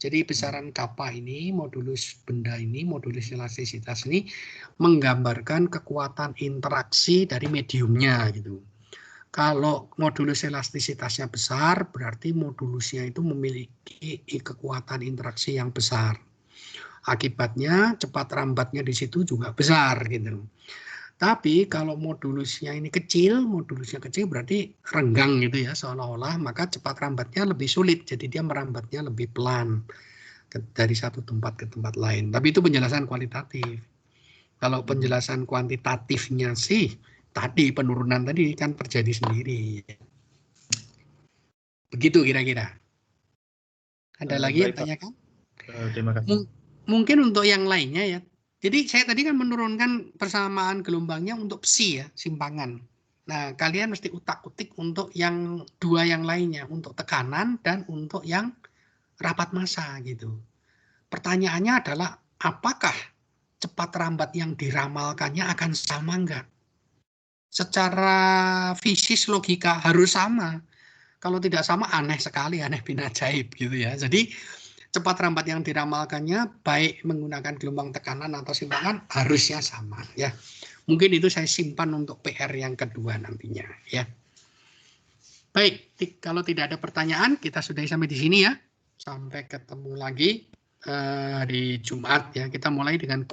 Jadi besaran kappa ini, modulus benda ini, modulus elastisitas ini menggambarkan kekuatan interaksi dari mediumnya gitu. Kalau modulus elastisitasnya besar, berarti modulusnya itu memiliki kekuatan interaksi yang besar. Akibatnya cepat rambatnya di situ juga besar gitu. Tapi kalau modulusnya kecil berarti renggang gitu ya seolah-olah, maka cepat rambatnya lebih sulit. Jadi dia merambatnya lebih pelan dari satu tempat ke tempat lain. Tapi itu penjelasan kualitatif. Kalau penjelasan kuantitatifnya sih, tadi penurunan tadi kan terjadi sendiri. Begitu kira-kira. Ada lagi yang tanyakan? Terima kasih. mungkin untuk yang lainnya ya. Jadi saya tadi kan menurunkan persamaan gelombangnya untuk psi ya, simpangan. Nah, kalian mesti utak-utik untuk yang dua yang lainnya, untuk tekanan dan untuk yang rapat massa gitu. Pertanyaannya adalah apakah cepat rambat yang diramalkannya akan sama enggak? Secara fisis logika harus sama. Kalau tidak sama aneh sekali, aneh bin ajaib gitu ya. Jadi cepat rambat yang diramalkannya baik menggunakan gelombang tekanan atau simpangan harusnya sama ya. Mungkin itu saya simpan untuk PR yang kedua nantinya ya. Baik, kalau tidak ada pertanyaan kita sudahi sampai di sini ya. Sampai ketemu lagi hari Jumat ya. Kita mulai dengan